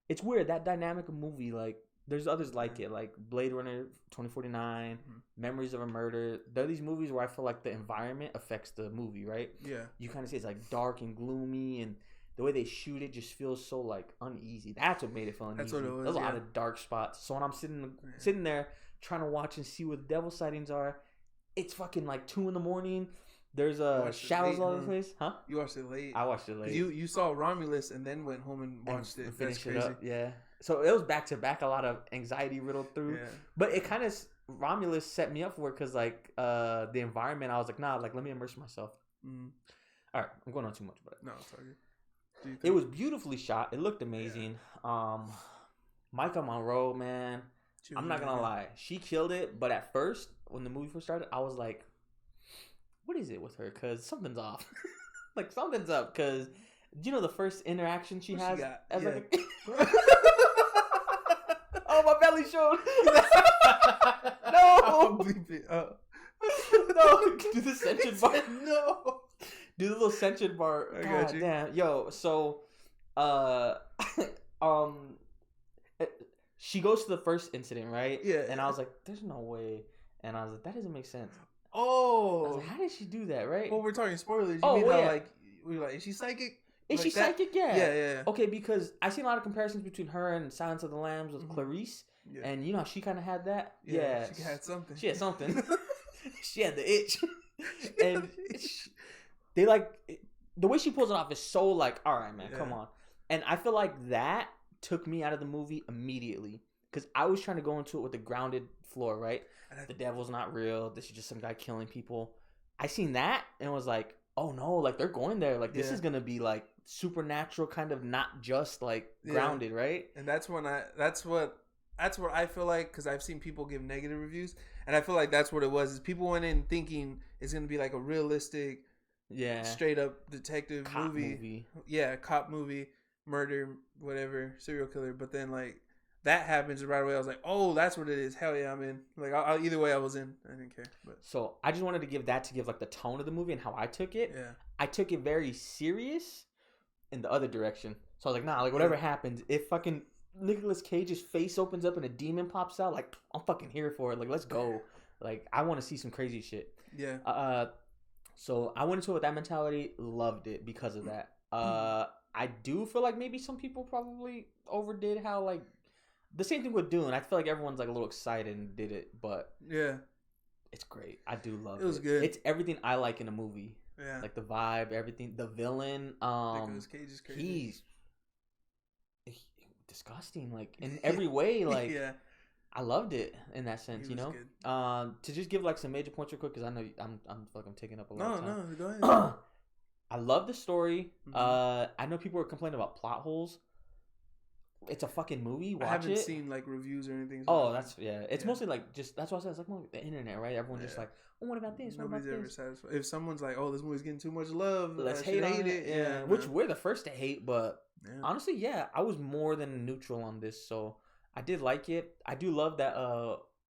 it's weird that dynamic of movie. Like there's others like it, like Blade Runner 2049, Memories of a Murder. There are these movies where I feel like the environment affects the movie, right? Yeah. You kind of see it's like dark and gloomy, and the way they shoot it just feels so like uneasy. That's what made it feel uneasy. That's what it was. There's a lot of dark spots. So when I'm sitting there trying to watch and see what the devil sightings are, it's fucking like 2 a.m. There's shadows all over the place, huh? You watched it late. I watched it late. You saw Romulus and then went home and watched it. That's Finished crazy. it up, yeah. So it was back to back, a lot of anxiety riddled through. Yeah. But it kind of Romulus set me up for it because like the environment, I was like, nah, like let me immerse myself. Mm. All right, I'm going on too much, but No, it's all good. it was beautifully shot. It looked amazing. Micah Monroe, man, I'm not gonna lie, she killed it. But at first, when the movie first started, I was like, what is it with her? Because something's off. Like something's up. Because do you know the first interaction she has? As like oh, my belly showed. No. I'll bleep it up. No. Do the sentient bar. No. Do the little sentient bar. I God got you. damn. Yo, so she goes to the first incident, right? Yeah. And I was like, there's no way. And I was like, that doesn't make sense. I Oh. was like, how did she do that, right? Well, we're talking spoilers. You Oh, mean well, how yeah. like we were like, is she psychic? Is Like she that? psychic? Yeah. Yeah. Okay, because I seen a lot of comparisons between her and Silence of the Lambs with Clarice. Yeah. And you know how she kind of had that? Yeah. She had something. She had something. She had the itch. And they like, the way she pulls it off is so like, all right, man, come on. And I feel like that took me out of the movie immediately. Because I was trying to go into it with a grounded floor, right? The devil's not real. This is just some guy killing people. I seen that and was like, oh no, like they're going there. Like this is going to be like supernatural kind of, not just like grounded, right? And that's what I feel like, because I've seen people give negative reviews, and I feel like that's what it was. Is people went in thinking it's gonna be like a realistic, straight up detective movie. Yeah, cop movie, murder, whatever, serial killer. But then like that happens right away. I was like, oh, that's what it is. Hell yeah, I'm in. Like either way, I was in. I didn't care. But so I just wanted to give like the tone of the movie and how I took it. Yeah, I took it very serious in the other direction. So I was like, nah, like whatever happens, if fucking Nicolas Cage's face opens up and a demon pops out, like I'm fucking here for it. Like let's go. Like I want to see some crazy shit. Yeah. So I went into it with that mentality. Loved it because of that. I do feel like maybe some people probably overdid how like the same thing with Dune. I feel like everyone's like a little excited and did it, but yeah, it's great. I do love it. It was good. It's everything I like in a movie. Yeah, like the vibe, everything. The villain. Nicolas Cage is crazy. He's disgusting, like in every way. Like yeah, I loved it in that sense, you know. Good. To just give like some major points real quick, because I know I'm fucking taking up a lot of time. No, go ahead. I love the story. I know people were complaining about plot holes. It's a fucking movie. Watch it. I haven't seen like reviews or anything. It's mostly like just that's why I said it's like more the internet, right? Everyone's just like, oh, what about this? Nobody's ever satisfied. If someone's like, oh, this movie's getting too much love, let's hate it. Yeah, which we're the first to hate, but honestly, I was more than neutral on this, so I did like it. I do love that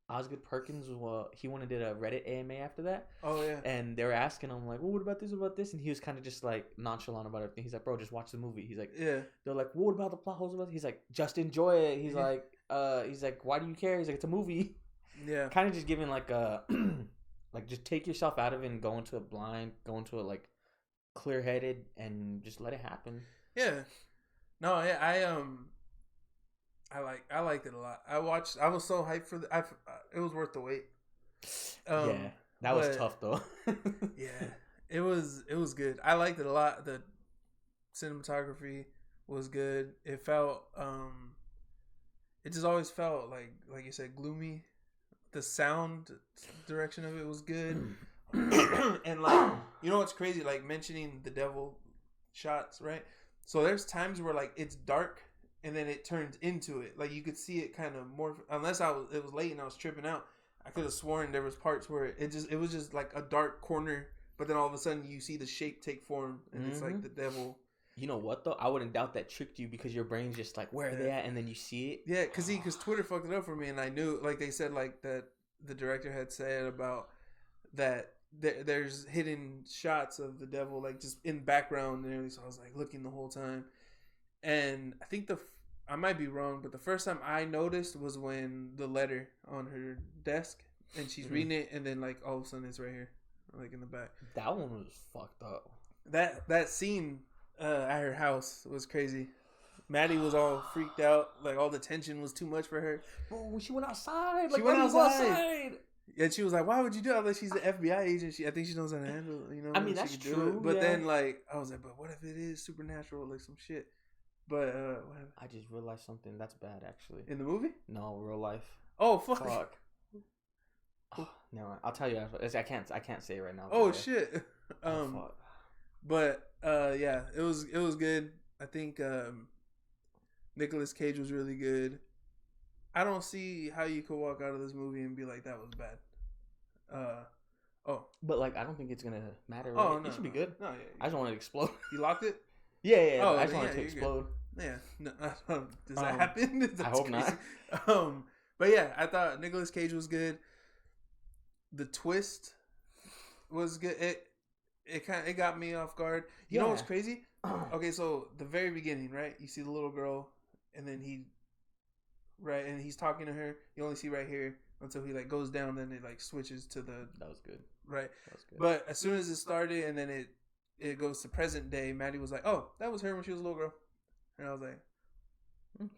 Osgood Perkins, he went and did a Reddit AMA after that. Oh, yeah. And they were asking him, like, well, what about this, what about this? And he was kind of just, like, nonchalant about everything. He's like, bro, just watch the movie. He's like, yeah. They're like, well, what about the plot holes? He's like, just enjoy it. He's like, why do you care? He's like, it's a movie. Yeah. Kind of just giving, like, like, just take yourself out of it and go into it blind, go into it, like, clear-headed, and just let it happen. Yeah. No, yeah, I liked it a lot. I was so hyped for it was worth the wait. That was tough though. Yeah, it was good. I liked it a lot. The cinematography was good. It felt it just always felt like you said, gloomy. The sound direction of it was good. And like, you know what's crazy, like mentioning the devil shots, right? So there's times where like it's dark and then it turns into it. Like you could see it kind of more, unless it was late and I was tripping out. I could have sworn there was parts where it was just like a dark corner, but then all of a sudden you see the shape take form and it's like the devil. You know what though? I wouldn't doubt that tricked you, because your brain's just like, where are they at? And then you see it. Yeah, because Twitter fucked it up for me, and I knew, like they said, like that the director had said about that there's hidden shots of the devil like just in background and everything. So I was like looking the whole time. And I think I might be wrong, but the first time I noticed was when the letter on her desk and she's reading it, and then like all of a sudden it's right here, like in the back. That one was fucked up. That scene at her house was crazy. Maddie was all freaked out, like all the tension was too much for her. Bro, she went outside. She went outside. And she was like, "Why would you do that?" Like, she's the FBI agent. I think she knows how to handle it. You know, I mean, that's true. But then, like, I was like, "But what if it is supernatural, like some shit?" But I just realized something that's bad, actually. In the movie? No, real life. Oh fuck. Oh, never mind. I'll tell you after. I can't say it right now. Oh shit. Fuck. But yeah, it was good. I think Nicolas Cage was really good. I don't see how you could walk out of this movie and be like, that was bad. But like, I don't think it's gonna matter. Right? Oh, no, it should be good. No, yeah. I just want it to explode. You locked it? Yeah. Oh, I just want it to explode. Good. Yeah. No, does that happen? I hope crazy. not. But yeah, I thought Nicolas Cage was good. The twist was good. It got me off guard. You know what's crazy? Okay, so the very beginning, right? You see the little girl, and then and he's talking to her. You only see right here until he like goes down, then it like switches to the. That was good. Right. That was good. But as soon as it started, and then it goes to present day, Maddie was like, "Oh, that was her when she was a little girl," and I was like,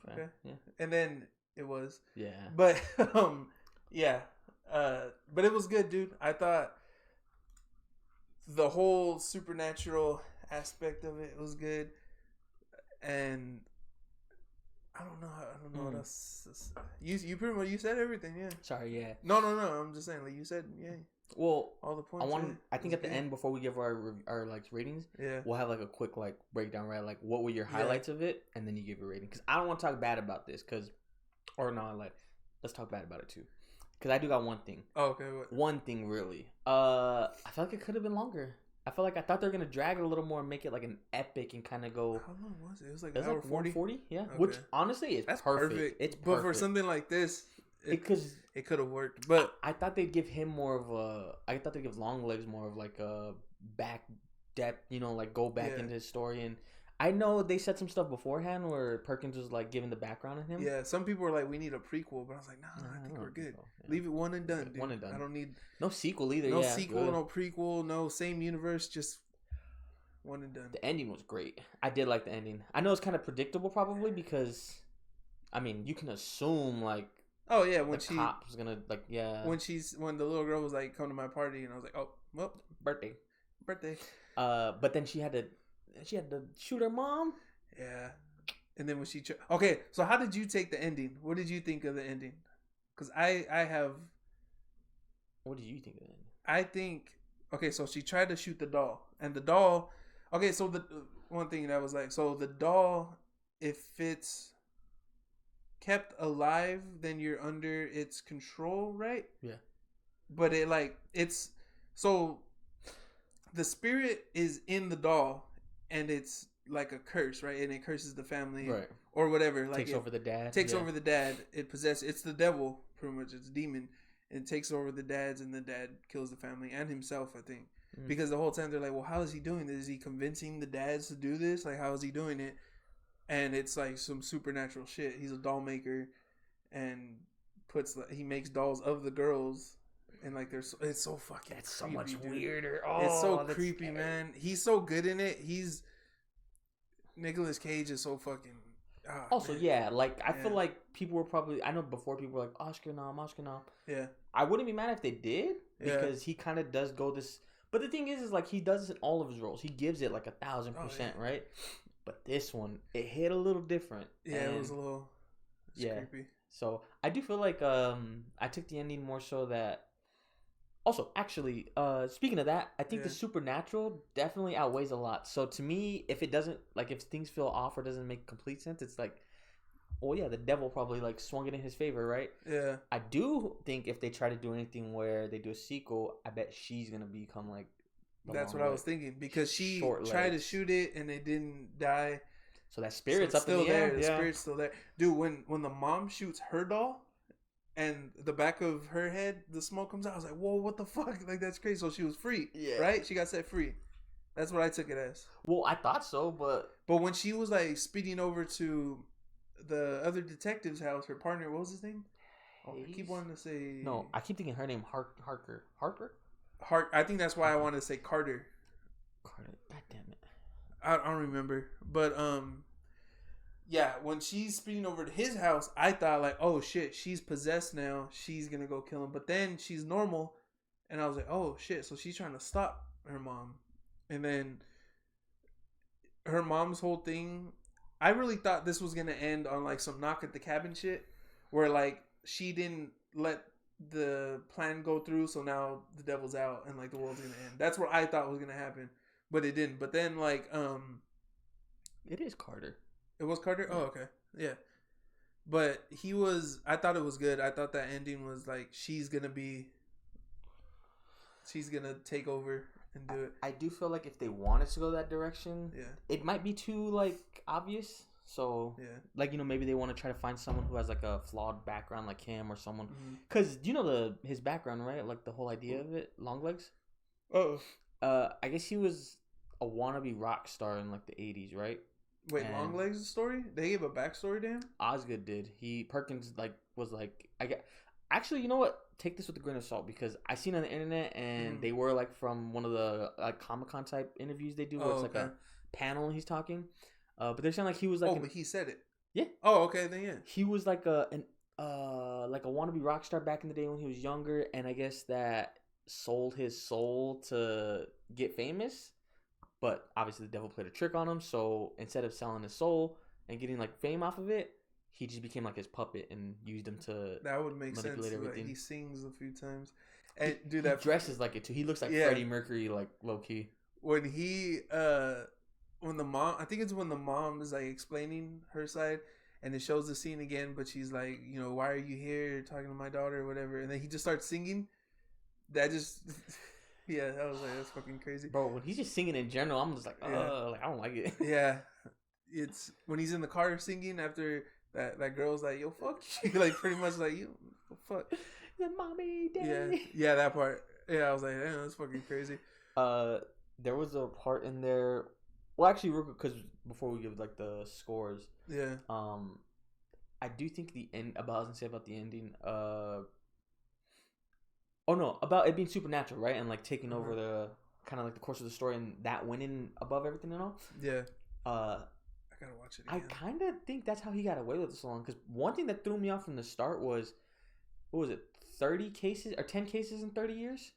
"Okay." Yeah. And then it was. Yeah. But yeah. But it was good, dude. I thought the whole supernatural aspect of it was good, and I don't know what else. You pretty much you said everything, yeah. Sorry, yeah. No. I'm just saying, like you said, yeah. Well, all the points. I think at the end before we give our like ratings, we'll have like a quick like breakdown, right? Like what were your highlights of it, and then you give your rating. Because I don't want to talk bad about this, let's talk bad about it too. Because I do got one thing. Oh, okay. What? One thing really. I feel like it could have been longer. I thought they were gonna drag it a little more and make it like an epic and kind of go. How long was it? It was like 140. Yeah, okay. Which honestly is perfect. It's perfect. But for something like this, it could have worked. But I thought they'd give him more of a. I thought they'd give Longlegs more of like a back depth. You know, like go back into his story. And I know they said some stuff beforehand where Perkins was like giving the background on him. Yeah, some people were like, "We need a prequel," but I was like, "Nah, I think we're good. So, yeah. Leave it one and done, dude. One and done. I don't need no sequel either. No sequel, no prequel, no same universe. Just one and done." The ending was great. I did like the ending. I know it's kind of predictable probably because, I mean, you can assume like. Oh yeah, when the cop was gonna like when the little girl was like, "Come to my party," and I was like, "Oh, well, birthday." But then she had to shoot her mom. Yeah, and then when okay, so how did you take the ending? What did you think of the ending? Because I have. What did you think of the ending? I think okay, so she tried to shoot the doll, and the doll. Okay, so the one thing that was like, so the doll, if it's kept alive, then you're under its control, right? Yeah. But it's so the spirit is in the doll, and it's like a curse, right? And it curses the family, right, or whatever. Like takes over the dad. Takes over the dad. It possesses. It's the devil, pretty much. It's a demon. It takes over the dads, and the dad kills the family and himself, I think. Because the whole time they're like, well, how is he doing this? Is he convincing the dads to do this? Like, how is he doing it? And it's like some supernatural shit. He's a doll maker, and he makes dolls of the girls, and like it's so fucking. That's creepy, so much dude. Weirder. It's so creepy, man. He's so good in it. Nicolas Cage is so fucking. Also, man. Yeah, like I feel like people were probably. I know before people were like Oscar nom. Yeah. I wouldn't be mad if they did because he kind of does go this. But the thing is like he does this in all of his roles. He gives it like 1,000%, right? But this one, it hit a little different. Yeah, it was a little. Creepy. So I do feel like I took the ending more so that. Also, actually, speaking of that, I think the supernatural definitely outweighs a lot. So to me, if it doesn't, like, if things feel off or doesn't make complete sense, it's like, oh yeah, the devil probably like swung it in his favor, right? Yeah. I do think if they try to do anything where they do a sequel, I bet she's gonna become like. That's what I was thinking because she tried to shoot it and it didn't die. So that spirit's up still in the there. air. The spirit's still there, dude. When the mom shoots her doll. And the back of her head, the smoke comes out. I was like, whoa, what the fuck? Like, that's crazy. So she was free, right? She got set free. That's what I took it as. Well, I thought so, but when she was, like, speeding over to the other detective's house, her partner, what was his name? Oh, I keep wanting to say... No, I keep thinking her name, Harker. I think that's why I wanted to say Carter. God damn it. I don't remember. But, yeah, when she's speeding over to his house, I thought like, oh shit, she's possessed now. She's gonna go kill him. But then she's normal, and I was like, oh shit, so she's trying to stop her mom. And then her mom's whole thing, I really thought this was gonna end on like some knock at the cabin shit, where like she didn't let the plan go through, so now the devil's out and like the world's gonna end. That's what I thought was gonna happen, but it didn't. But then like it is Carter. It was Carter? Oh, okay. Yeah. But I thought it was good. I thought that ending was like, she's going to take over and do it. I do feel like if they wanted to go that direction, it might be too, like, obvious. So, like, you know, maybe they want to try to find someone who has, like, a flawed background like him or someone. Because, you know his background, right? Like, the whole idea of it, Longlegs? Oh. I guess he was a wannabe rock star in, like, the 80s, right? Wait, Longlegs' story? They gave a backstory to him? Osgood did. Perkins was like actually, you know what? Take this with a grain of salt because I seen on the internet and they were like from one of the like Comic-Con type interviews they do where it's like a panel and he's talking. But they're saying like he was like but he said it. Yeah. Oh, okay, then yeah. He was like a wannabe rock star back in the day when he was younger, and I guess that sold his soul to get famous. But obviously the devil played a trick on him, so instead of selling his soul and getting like fame off of it, he just became like his puppet and used him to that would make sense. Everything. Like, he sings a few times. And he dresses like it too. He looks like Freddie Mercury, like low key. When when the mom, I think it's when the mom is like explaining her side, and it shows the scene again, but she's like, you know, why are you here talking to my daughter or whatever, and then he just starts singing. That just, yeah, that was like, that's fucking crazy, bro. When he's just singing in general, I'm just like, like I don't like it. Yeah, it's when he's in the car singing after that girl's like, yo, fuck you, like pretty much like, you fuck, the mommy, daddy. Yeah, that part. Yeah, I was like, damn, that's fucking crazy. There was a part in there. Well, actually, because before we give like the scores, yeah, I do think the end. I was gonna say about the ending. Oh no, about it being supernatural, right? And like taking over the kind of like the course of the story and that winning above everything and all. Yeah. I gotta watch it again. I kind of think that's how he got away with it so long. Because one thing that threw me off from the start was, what was it, 30 cases or 10 cases in 30 years?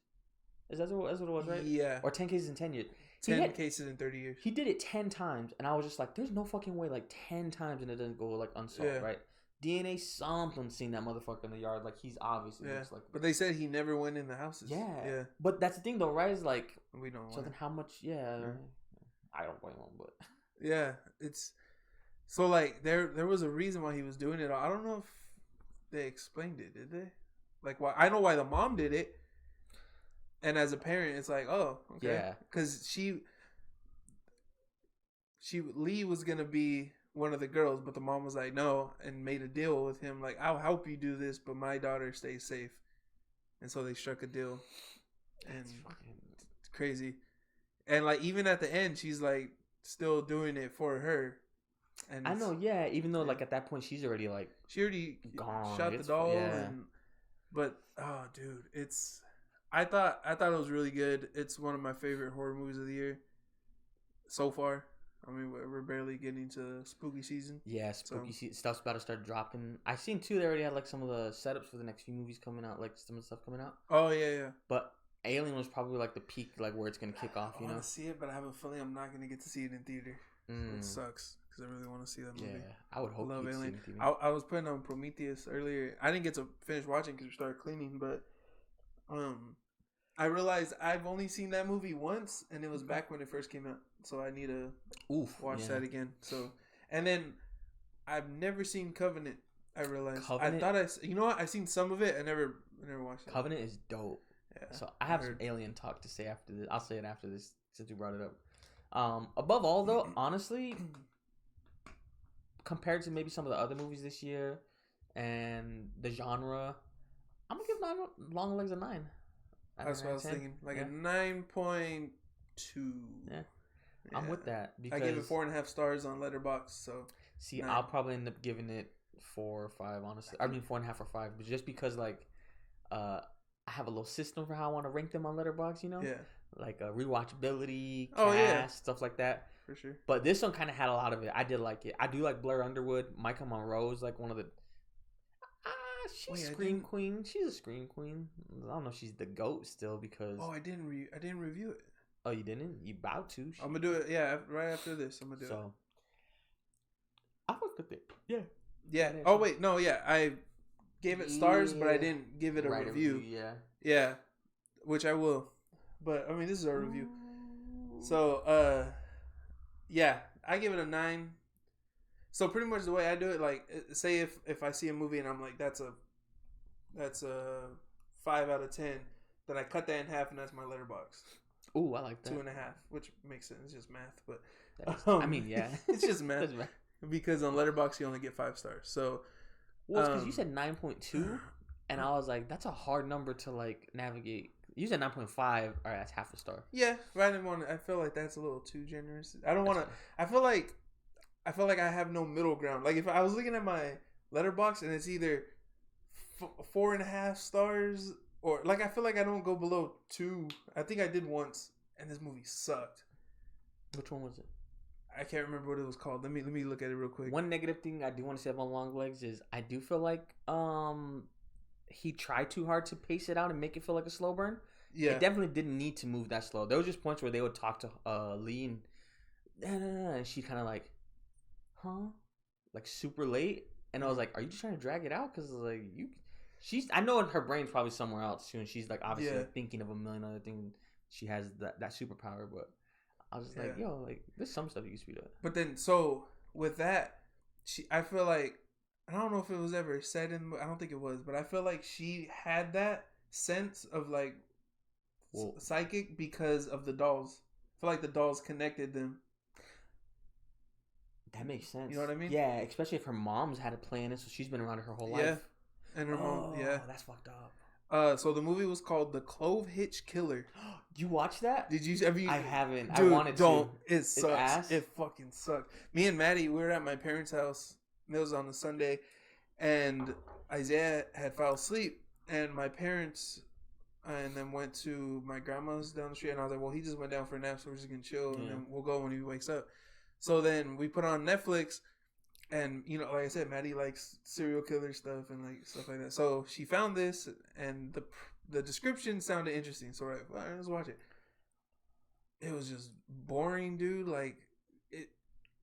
Is that what it was, right? Yeah. Or 10 cases in 10 years. 10 cases in 30 years. He did it 10 times, and I was just like, there's no fucking way, like 10 times and it doesn't go like unsolved, right? DNA, something seen that motherfucker in the yard. Like, he's obviously looks like. But they said he never went in the houses. Yeah. But that's the thing, though, right? Is like, we don't. So then, how much? Yeah. I don't blame him, but. Yeah, it's so like there was a reason why he was doing it. I don't know if they explained it. Did they? Like, why? I know why the mom did it. And as a parent, it's like, oh, okay, yeah, because Lee was gonna be one of the girls, but the mom was like, no, and made a deal with him, like, I'll help you do this, but my daughter stays safe. And so they struck a deal. And it's crazy. And like even at the end, she's like still doing it for her. And I know, yeah. Even though like at that point she's already like she already gone. Shot the doll, but oh, dude, it's. I thought it was really good. It's one of my favorite horror movies of the year so far. I mean, we're barely getting to spooky season. Yeah, spooky season stuff's about to start dropping. I seen too. They already had like some of the setups for the next few movies coming out, like some of the stuff coming out. Oh yeah. But Alien was probably like the peak, like where it's gonna kick off. You know, I want to see it, but I have a feeling I'm not gonna get to see it in theater. It sucks because I really want to see that movie. Yeah, I would hope. I love Alien. I was putting on Prometheus earlier. I didn't get to finish watching because we started cleaning, but I realized I've only seen that movie once, and it was back when it first came out. So I need to watch that again. So, and then I've never seen Covenant. I realized. I thought you know what? I've seen some of it. I never watched it. Covenant is dope. Yeah, so I have some alien talk to say after this. I'll say it after this since you brought it up. Above all, though, honestly, compared to maybe some of the other movies this year and the genre, I'm gonna give Longlegs a 9. That's what I was thinking. Like a 9.2. Yeah. I'm with that. Because I gave it 4.5 stars on Letterboxd. So see, 9. I'll probably end up giving it 4 or 5. Honestly, I mean 4.5 or 5, but just because like, I have a little system for how I want to rank them on Letterboxd. You know, like rewatchability, cast, stuff like that. For sure. But this one kind of had a lot of it. I did like it. I do like Blair Underwood. Micah Monroe is like one of the. She's Scream Queen. She's a Scream Queen. I don't know if she's the GOAT still because. Oh, I didn't review it. Oh, you didn't? You about to? I'm gonna do it. Yeah, right after this, I'm gonna do it. So, I fucked with it. Yeah. Yeah. Oh wait, no, yeah, I gave it stars, but I didn't give it a review. Yeah. Yeah, which I will. But I mean, this is our review. So, yeah, I give it a 9. So pretty much the way I do it, like, say if I see a movie and I'm like, that's a 5 out of 10, then I cut that in half and that's my Letterboxd. Ooh, I like that. 2.5, which makes sense. It's just math, but I mean, yeah, it's just math. Because on Letterboxd you only get 5 stars. So, well, it's because you said 9.2, and I was like, that's a hard number to like navigate. You said 9.5. All right, that's half a star. Yeah, right. I feel like that's a little too generous. I don't want to. I feel like I have no middle ground. Like if I was looking at my Letterboxd and it's either 4.5 stars or like I feel like I don't go below 2. I think I did once, and this movie sucked. Which one was it? I can't remember what it was called. Let me look at it real quick. One negative thing I do want to say about Longlegs is I do feel like he tried too hard to pace it out and make it feel like a slow burn. Yeah, it definitely didn't need to move that slow. There was just points where they would talk to Lee and she kind of like, huh, like super late, and I was like, are you just trying to drag it out? Because like I know in her brain's probably somewhere else too, and she's like obviously Yeah. thinking of a million other things. She has that superpower, but I was just like, yo, like there's some stuff you can speed up. But then, so with that, I feel like, I don't know if it was ever said I don't think it was, but I feel like she had that sense of like psychic because of the dolls. I feel like the dolls connected them. That makes sense. You know what I mean? Yeah, especially if her mom's had a play in it, so she's been around her whole life. And her mom, yeah. That's fucked up. So the movie was called The Clove Hitch Killer. You watch that? Did you? I haven't. Dude, I wanted don't. to. It sucks. It fucking sucks. Me and Maddie, we were at my parents' house. It was on a Sunday, and Isaiah had fell asleep, and my parents, and then went to my grandma's down the street, and I was like, well, he just went down for a nap, so we're just gonna chill, and then we'll go when he wakes up. So then we put on Netflix, and you know, like I said, Maddie likes serial killer stuff and like stuff like that. So she found this, and the description sounded interesting. So right, well, let's watch it. It was just boring, dude. Like it,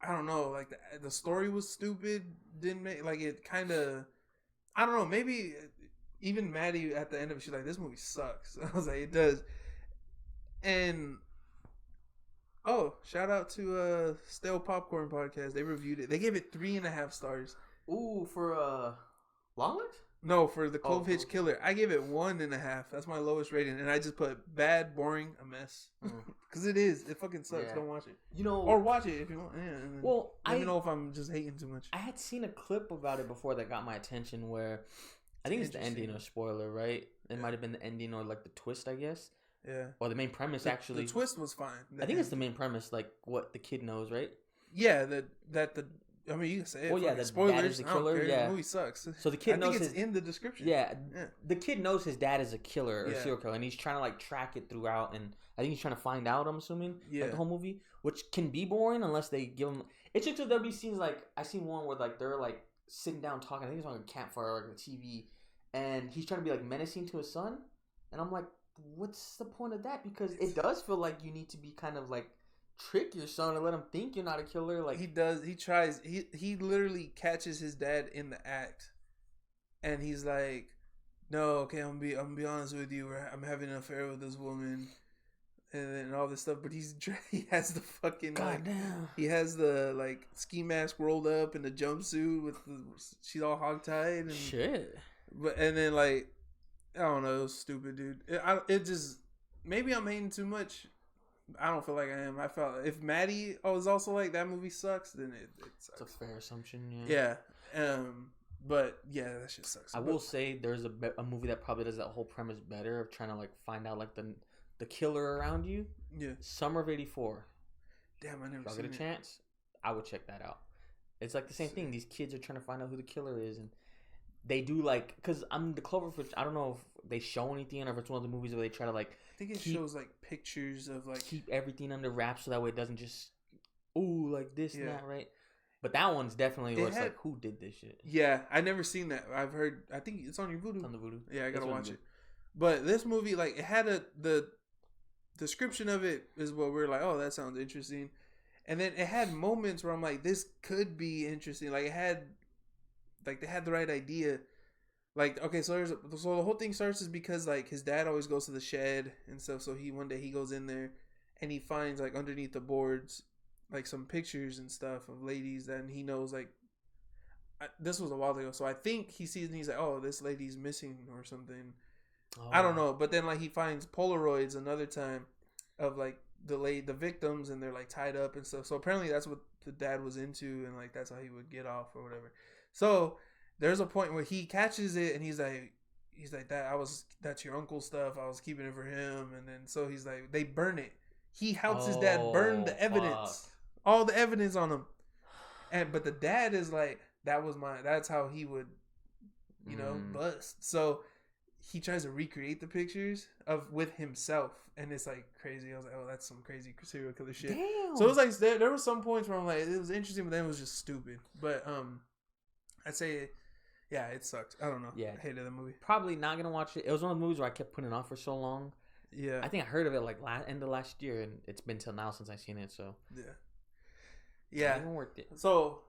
I don't know. Like the story was stupid. Didn't make like it kind of. I don't know. Maybe even Maddie at the end of it, she's like, "This movie sucks." I was like, "It does." And oh, shout out to Stale Popcorn Podcast. They reviewed it. They gave it 3.5 stars. Ooh, for Longlegs? No, for The Clove Hitch Killer. I gave it 1.5. That's my lowest rating. And I just put bad, boring, a mess. Because it is. It fucking sucks. Yeah. Don't watch it. You know, or watch it if you want. Yeah, well, let me know if I'm just hating too much. I had seen a clip about it before that got my attention where I think it's the ending or spoiler, right? It might have been the ending or like the twist, I guess. Yeah. Or the main premise, actually. The twist was fine. I think it's the main premise, like what the kid knows, right? Yeah, I mean, you can say it. Well, yeah, the spoilers. dad is the killer. Yeah, the movie sucks. So the kid knows it's in the description. Yeah, the kid knows his dad is a killer or Yeah. serial killer, and he's trying to like track it throughout. And I think he's trying to find out. I'm assuming, like the whole movie, which can be boring unless they give him. It's just there'll be scenes like I seen one where like they're like sitting down talking. I think it's on a campfire or like a TV, and he's trying to be like menacing to his son, and I'm like, what's the point of that? Because it does feel like you need to be kind of like trick your son and let him think you're not a killer. Like he does. He tries. He literally catches his dad in the act, and he's like, "No, okay, I'm gonna be honest with you. I'm having an affair with this woman." And then all this stuff, but he has the fucking goddamn. He has the like ski mask rolled up and the jumpsuit with she's all hogtied and shit. But and then like I don't know, it was stupid, dude. It just maybe I'm hating too much. I don't feel like I am. I felt if Maddie was also like that movie sucks, then it sucks. It's a fair assumption. Yeah. But yeah, that shit sucks. I will say there's a movie that probably does that whole premise better of trying to like find out like the killer around you. Yeah. Summer of '84. Damn, I never If I seen get a chance, I would check that out. It's like the same thing. These kids are trying to find out who the killer is, and they do like because I'm the Cloverfield. I don't know if they show anything or if it's one of the movies where they try to like. I think it shows like pictures of like keep everything under wraps so that way it doesn't just like this and that, right? But that one's definitely where it's like who did this shit. Yeah, I never seen that. I've heard. I think it's on your Vudu. It's on the Vudu. Yeah, I gotta watch it. But this movie, like, it had the description of it is what we're like, oh, that sounds interesting, and then it had moments where I'm like, this could be interesting. Like it had, like they had the right idea. Like okay, so the whole thing starts is because like his dad always goes to the shed and stuff. So one day he goes in there and he finds like underneath the boards like some pictures and stuff of ladies that he knows like this was a while ago. So I think he sees and he's like, oh, this lady's missing or something. Oh. I don't know, but then like he finds Polaroids another time of like the victims and they're like tied up and stuff. So apparently that's what the dad was into and like that's how he would get off or whatever. So there's a point where he catches it and he's like that's your uncle's stuff. I was keeping it for him, and then so he's like they burn it. He helps his dad burn the evidence, all the evidence on him, but the dad is like that's how he would, bust. So he tries to recreate the pictures with himself, and it's like crazy. I was like, oh, that's some crazy serial killer shit. Damn. So it was like there were some points where I'm like, it was interesting, but then it was just stupid. But I'd say, yeah, it sucked. I don't know. Yeah, I hated the movie. Probably not gonna watch it. It was one of the movies where I kept putting it off for so long. Yeah, I think I heard of it like end of last year, and it's been till now since I've seen it. So yeah, it even worked it. So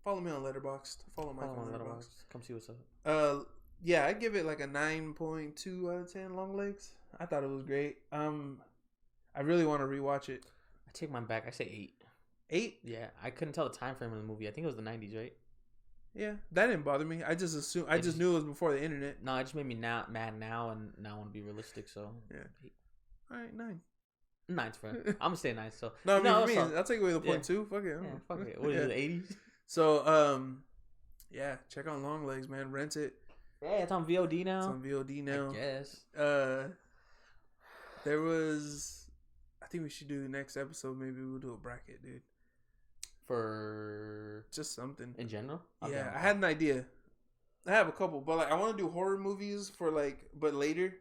follow me on Letterboxd. Follow Mike on Letterboxd. Come see what's up. Yeah, I give it like a 9.2 out of 10. Longlegs. I thought it was great. I really want to rewatch it. I take mine back. I say 8. 8? Yeah, I couldn't tell the time frame of the movie. I think it was the 90s, right? Yeah, that didn't bother me. I just assumed. I just knew it was before the internet. No, it just made me mad now, and now I want to be realistic. So yeah, all right, 9. 9's fair. I'm gonna say 9. So no, I mean, I'll take away the point 2. Fuck it. Yeah, fuck it. What is it? 80s. So yeah, check out Longlegs, man. Rent it. Yeah, it's on VOD now. It's on VOD now. I guess. There was. I think we should do the next episode. Maybe we'll do a bracket, dude. For just something in general. Yeah, I had an idea. I have a couple, but like I want to do horror movies for like, but later.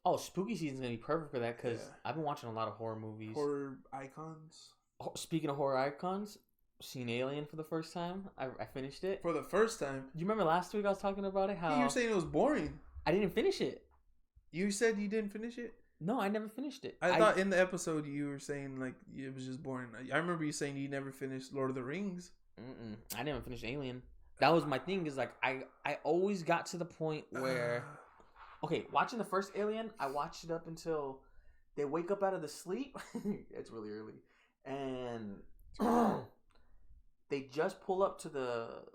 Oh, spooky season's gonna be perfect for that because Yeah. I've been watching a lot of horror movies. Horror icons. Speaking of horror icons, seen Alien for the first time. I finished it for the first time. You remember last week I was talking about it? How you were saying it was boring. I didn't finish it. You said you didn't finish it. No, I never finished it. I thought in the episode you were saying like it was just boring. I remember you saying you never finished Lord of the Rings. I never finished Alien. That was my thing. Is like I always got to the point where, okay, watching the first Alien, I watched it up until they wake up out of the sleep. It's really early, and they just pull up to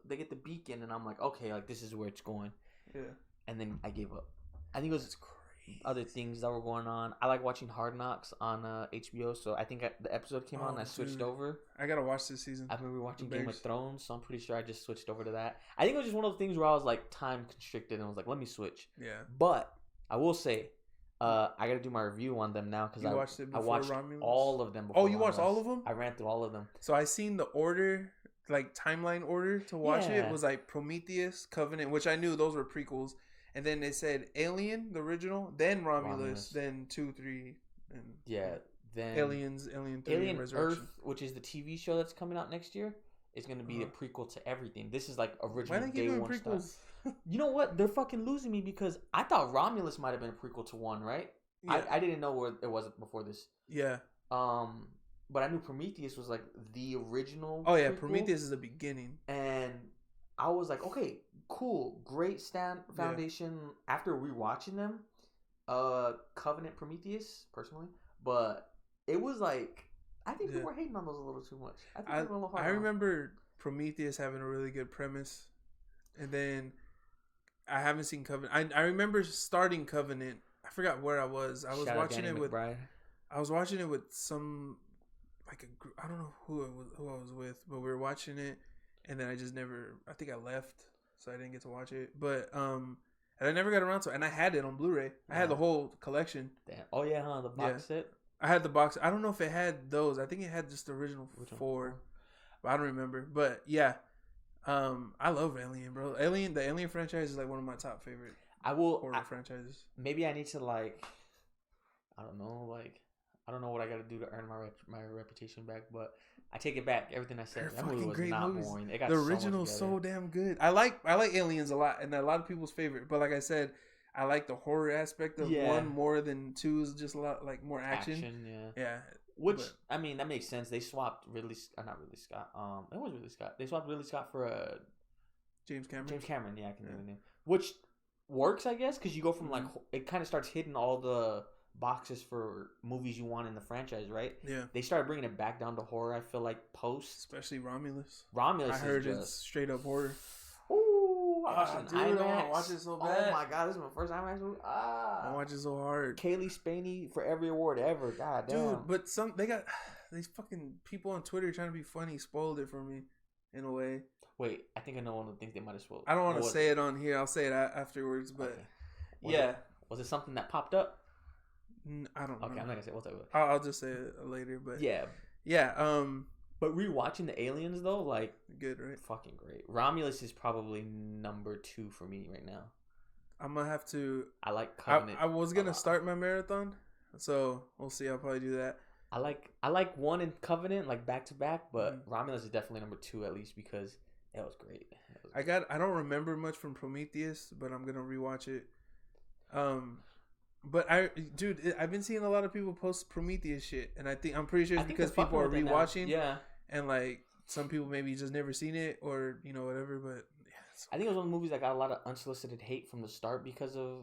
they get the beacon, and I'm like, okay, like this is where it's going. Yeah. And then I gave up. I think it was other things that were going on. I like watching Hard Knocks on HBO, so I think the episode came on and I switched over. I gotta watch this season. I've been rewatching Game of Thrones, so I'm pretty sure I just switched over to that. I think it was just one of those things where I was like time constricted and I was like, let me switch. Yeah. But I will say, I gotta do my review on them now because I watched Romulus? all of them. Before you watched all of them? I ran through all of them. So I seen the order, like timeline order to watch it was like Prometheus, Covenant, which I knew those were prequels. And then they said Alien, the original, then Romulus, then 2, 3, and then Alien 3, Alien Resurrection. Earth, which is the TV show that's coming out next year, is going to be a prequel to everything. This is like original Why they day doing one prequels? stuff. You know what? They're fucking losing me because I thought Romulus might have been a prequel to 1, right? Yeah. I didn't know where it was before this. Yeah. But I knew Prometheus was like the original. Oh yeah, prequel. Prometheus is the beginning. And I was like, okay, cool, great foundation. Yeah. After rewatching them, Covenant, Prometheus, personally, but it was like I think people were hating on those a little too much. I remember Prometheus having a really good premise, and then I haven't seen Covenant. I remember starting Covenant. I forgot where I was. I was watching it with. I was watching it with some, like a group. I don't know who I was with, but we were watching it. And then I just never. I think I left, so I didn't get to watch it. But and I never got around to it. And I had it on Blu-ray. I had the whole collection. Damn. Oh yeah, huh? The box set. I had the box. I don't know if it had those. I think it had just the original 4. But I don't remember. But yeah, I love Alien, bro. The Alien franchise is like one of my top favorite. Horror franchises. Maybe I need to like, I don't know what I got to do to earn my reputation back, but. I take it back. Everything I said. That movie was not boring. It got the original's so damn good. I like Aliens a lot, and a lot of people's favorite. But like I said, I like the horror aspect of 1 more than 2 is just a lot like more action. Yeah. Which I mean that makes sense. They swapped not Ridley Scott. It was Ridley Scott. They swapped Ridley Scott for James Cameron. James Cameron. Yeah, I can remember the name. Which works, I guess, because you go from like it kind of starts hitting all the boxes for movies you want in the franchise, right? Yeah. They started bringing it back down to horror, I feel like, post. Especially Romulus. I heard it's straight up horror. Ooh, I watched it in IMAX. I want to watch it so bad. Oh my god, this is my first IMAX movie. I watch it so hard. Kaylee Spaney for every award ever. God damn. Dude, but they got these fucking people on Twitter trying to be funny spoiled it for me in a way. Wait, I think I know one of the things they might have spoiled. I don't want to say it on here. I'll say it afterwards, but Was it something that popped up? I don't know. Okay, I'm not gonna say what's that. I'll just say it later, but yeah. But rewatching the Aliens though, like good, right? Fucking great. Romulus is probably number 2 for me right now. I'm gonna have to. I like Covenant. I was gonna start my marathon, so we'll see. I'll probably do that. I like 1 in Covenant like back to back, but Romulus is definitely number 2 at least because it was great. I don't remember much from Prometheus, but I'm gonna rewatch it. But I've been seeing a lot of people post Prometheus shit, and I'm pretty sure it's because people are rewatching. Yeah. And like some people maybe just never seen it or whatever. But I think it was one of the movies that got a lot of unsolicited hate from the start because of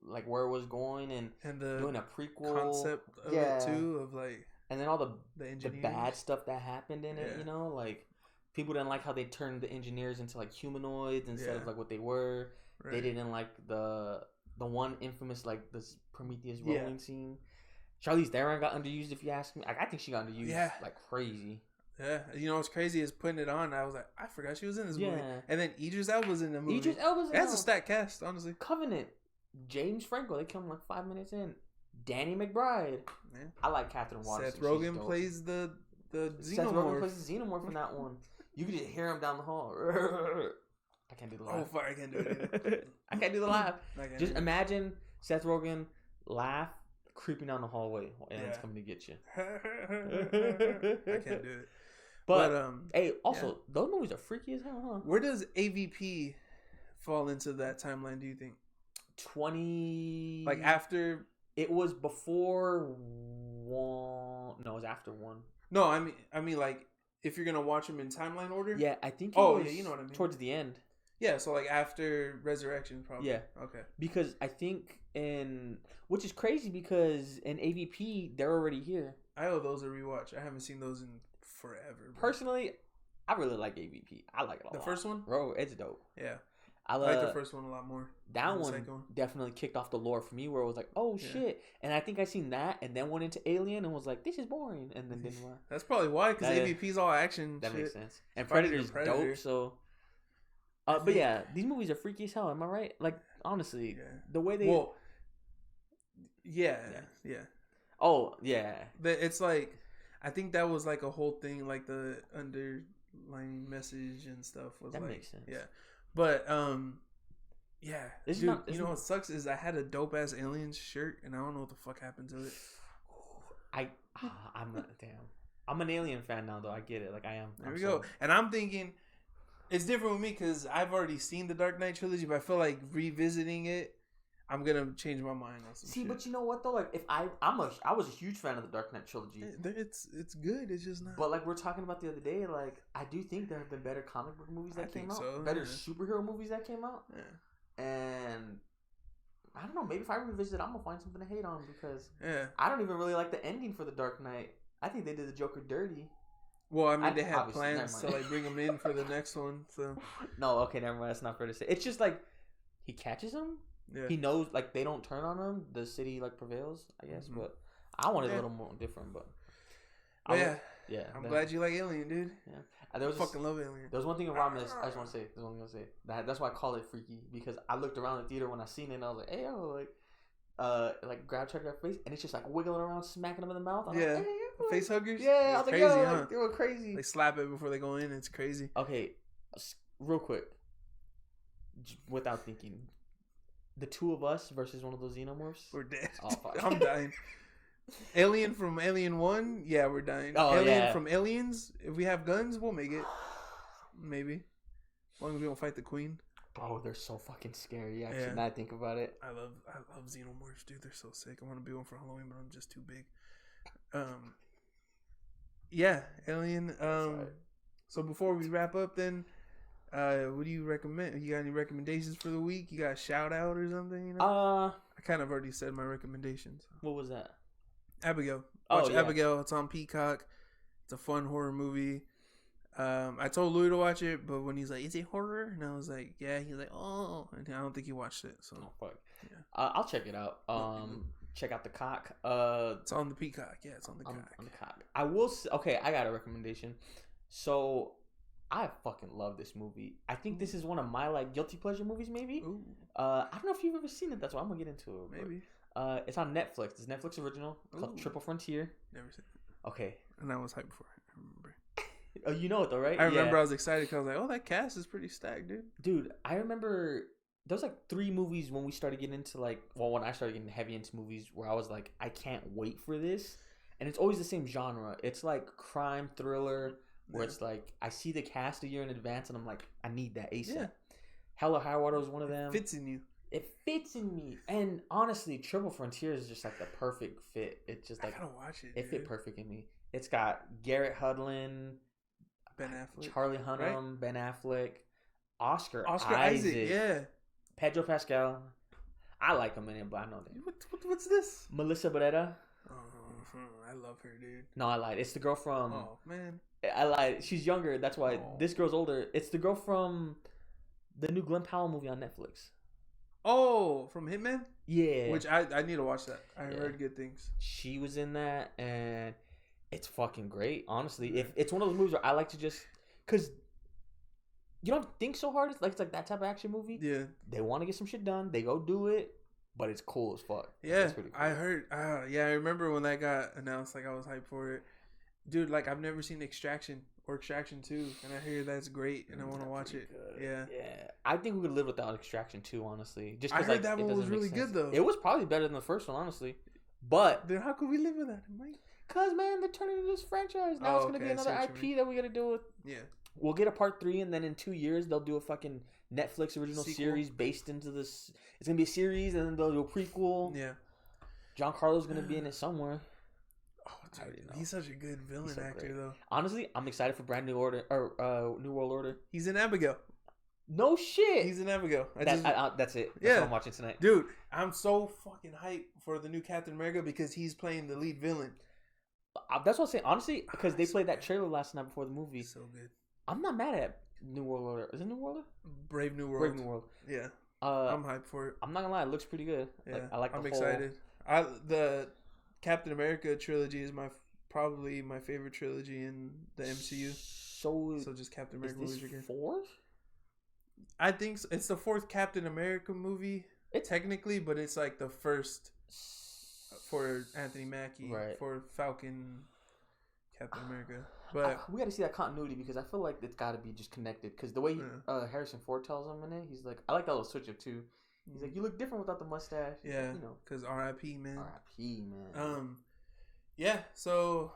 like where it was going and the doing a prequel concept of it too, of like, and then all the engineers. bad stuff that happened in it. Yeah. You know, like people didn't like how they turned the engineers into like humanoids instead of like what they were. Right. They didn't like the one infamous like this Prometheus rolling scene. Charlize Theron got underused, if you ask me. I think she got underused like crazy. Yeah, you know what's crazy is putting it on. I was like, I forgot she was in this movie. And then Idris Elba's in the movie. Idris Elba's in it. That's a stacked cast, honestly. Covenant, James Franco. They come like 5 minutes in. Danny McBride. Man. I like Catherine Waterston. Seth Rogen plays the xenomorph. Seth Rogen plays the xenomorph in that one. You can just hear him down the hall. I can't do the laugh. Oh, fuck, I can't do it. I can't do the laugh. Just imagine Seth Rogen laugh creeping down the hallway while aliens coming to get you. I can't do it. But hey, also those movies are freaky as hell, huh? Where does AVP fall into that timeline? Do you think 20? Like after it was before one? No, it was after one. No, I mean, like if you're gonna watch them in timeline order. Yeah, I think. You know what I mean. Towards the end. Yeah, so like after Resurrection, probably. Yeah. Okay. Because I think which is crazy because in AVP they're already here. I owe those a rewatch. I haven't seen those in forever. Bro. Personally, I really like AVP. I like it a lot. The first one? Bro, it's dope. Yeah. I like the first one a lot more. That one definitely kicked off the lore for me where it was like, oh shit. And I think I seen that and then went into Alien and was like, this is boring. And then didn't want. That's probably why, because AVP's all action. That shit. makes sense. And Predator's dope, so. But yeah, these movies are freaky as hell. Am I right? Like, honestly, the way they. Well, yeah. Oh, yeah. It's like, I think that was like a whole thing, like the underlying message and stuff was that like. Makes sense. Yeah. But, yeah. Dude, you know what sucks is I had a dope ass Aliens shirt and I don't know what the fuck happened to it. I'm not, damn. I'm an Alien fan now, though. I get it. Like, I am. There we go. And I'm thinking. It's different with me because I've already seen the Dark Knight trilogy, but I feel like revisiting it, I'm gonna change my mind on some shit. But you know what though? Like if I was a huge fan of the Dark Knight trilogy. It's good. It's just not. But like we're talking about the other day, like I do think there have been better comic book movies that came out, better superhero movies that came out. Yeah. And I don't know. Maybe if I revisit, I'm gonna find something to hate on because I don't even really like the ending for the Dark Knight. I think they did the Joker dirty. Well, I mean, they had plans to like bring him in for the next one. So no, okay, never mind. That's not fair to say. It's just like he catches him. Yeah. He knows like they don't turn on him. The city like prevails, I guess. Mm-hmm. But I wanted a little more different. But I'm glad you like Alien, dude. Yeah, I fucking love Alien. There was one thing in Romulus. I just want to say. There's one thing I say. That's why I call it freaky because I looked around the theater when I seen it and I was like, hey, yo, like grab Chuck face and it's just like wiggling around, smacking him in the mouth. I'm like, hey, face huggers. Yeah, I was like, crazy, yo, like, they were crazy. They slap it before they go in. It's crazy. Okay, real quick, without thinking, the two of us versus one of those xenomorphs. We're dead. Oh, I'm dying. Alien from Alien 1, yeah, we're dying. Oh, Alien from Aliens, if we have guns, we'll make it. Maybe. As long as we don't fight the queen. Bro, they're so fucking scary. Actually, now I think about it. I love xenomorphs, dude. They're so sick. I want to be one for Halloween, but I'm just too big. Yeah, Alien. So before we wrap up, then, what do you recommend? You got any recommendations for the week? You got a shout out or something? You know? I kind of already said my recommendations. What was that? Abigail. Watch Abigail. It's on Peacock. It's a fun horror movie. I told Louis to watch it, but when he's like, "Is it horror?" and I was like, "Yeah," he's like, "Oh," and I don't think he watched it. So, fuck. Yeah. I'll check it out. Check out the cock. It's on the Peacock. Yeah, it's on the cock. On the cock. I will. Okay, I got a recommendation. So, I fucking love this movie. I think this is one of my like guilty pleasure movies. Maybe. Ooh. I don't know if you've ever seen it. That's why I'm gonna get into it. Maybe. But, it's on Netflix. It's Netflix original called Triple Frontier. Never seen it. Okay. And I was hyped for it. I remember. Oh, you know it though, right? I remember I was excited because I was like, "Oh, that cast is pretty stacked, dude." Dude, I remember there was like 3 movies when we started getting into when I started getting heavy into movies where I was like, I can't wait for this, and it's always the same genre. It's like crime thriller where it's like I see the cast a year in advance and I'm like, I need that ASAP. Yeah. Hell or High Water was one of them. It fits in you. It fits in me, and honestly, Triple Frontier is just like the perfect fit. It's just like I gotta watch it. It fit perfect in me. It's got Garrett Hudlin. Ben Affleck, Charlie Hunnam, right? Ben Affleck, Oscar Isaac. Yeah. Pedro Pascal. I like him in it, but I know that. What's this? Melissa Barrera. Oh, I love her, dude. No, I lied. It's the girl from. Oh man. I lied. She's younger. That's why Oh. this girl's older. It's the girl from the new Glenn Powell movie on Netflix. Oh, from Hitman? Yeah. Which I need to watch that. I heard good things. She was in that, and it's fucking great. Honestly, if it's one of those movies where I like to just, cause you don't think so hard. It's like that type of action movie. Yeah. They want to get some shit done. They go do it, but it's cool as fuck. Yeah. It's pretty cool. I heard. Yeah, I remember when that got announced. Like I was hyped for it, dude. Like I've never seen Extraction or Extraction 2, and I hear that's great, and I want to watch it. Good. Yeah. Yeah. I think we could live without Extraction 2, honestly. Just I cause, heard like, that it one was doesn't make really sense. good though. It was probably better than the first one, honestly. But Then how could we live with that, Mike? cause man, they're turning into this franchise now. It's gonna be another IP that we gotta do with. Yeah. We'll get a part 3, and then in 2 years they'll do a fucking Netflix original Sequel. series based into this. It's gonna be a series, and then they'll do a prequel. Yeah. Giancarlo's gonna be in it somewhere. Oh, I already dude, know. he's such a good villain He's so actor, great. though. Honestly, I'm excited for Brand New Order or New World Order. He's in Abigail. No shit. He's in Abigail. That's it. That's Yeah. what I'm watching tonight. Dude, I'm so fucking hyped for the new Captain America because he's playing the lead villain. That's what I'm saying. Honestly, because they played that trailer last night before the movie. So good. I'm not mad at New World Order. Is it New World Order? Brave New World. Brave New World. Yeah. I'm I'm hyped for it. not gonna lie, it looks pretty good. Yeah. Like, I like. I'm the excited. The Captain America trilogy is probably my favorite trilogy in the MCU. So just Captain America is movies this are good. 4th? I think so. It's the 4th Captain America movie, technically, but it's like the first for Anthony Mackie, Right. for Falcon, Captain America. But we got to see that continuity because I feel like it's got to be just connected. Because the way Harrison Ford tells him in it, he's like, I like that little switch up too. He's like, you look different without the mustache. yeah, you know, because R.I.P. man. R.I.P. man. Yeah. So,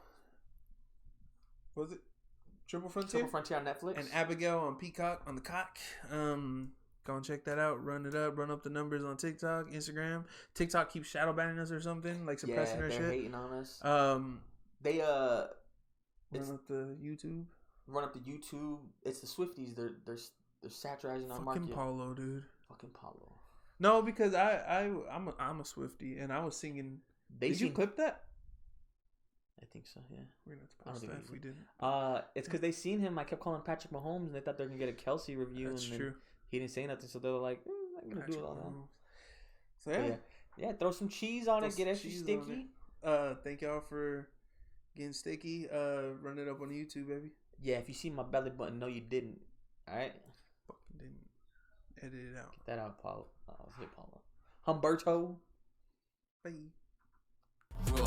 what was it? Triple Frontier? Triple Frontier on Netflix. And Abigail on Peacock on the cock. Go and check that out. Run up the numbers on TikTok, Instagram. TikTok keeps shadow banning us or something, like suppressing our they're shit. hating on us. They It's- run up the YouTube. Run up the YouTube. It's the Swifties. They're satirizing our market. Fucking Paulo, dude. Fucking Paulo. No, because I'm a Swiftie and I was singing. Did you clip that? I think so. Yeah. We're gonna I don't have to think post that we if we didn't. It's because they seen him. I kept calling Patrick Mahomes, and they thought they were gonna get a Kelsey review. That's and then true. He didn't say nothing, so they were like, "I'm gonna do it all now." So But yeah. Throw some cheese on Throw it. Get some extra cheese on sticky. Thank y'all for getting sticky. Run it up on YouTube, baby. Yeah, if you see my belly button, no, you didn't. All right. Fucking didn't edit it out. Get that out, Paulo. Hit Paulo. Humberto. Bye. Bro,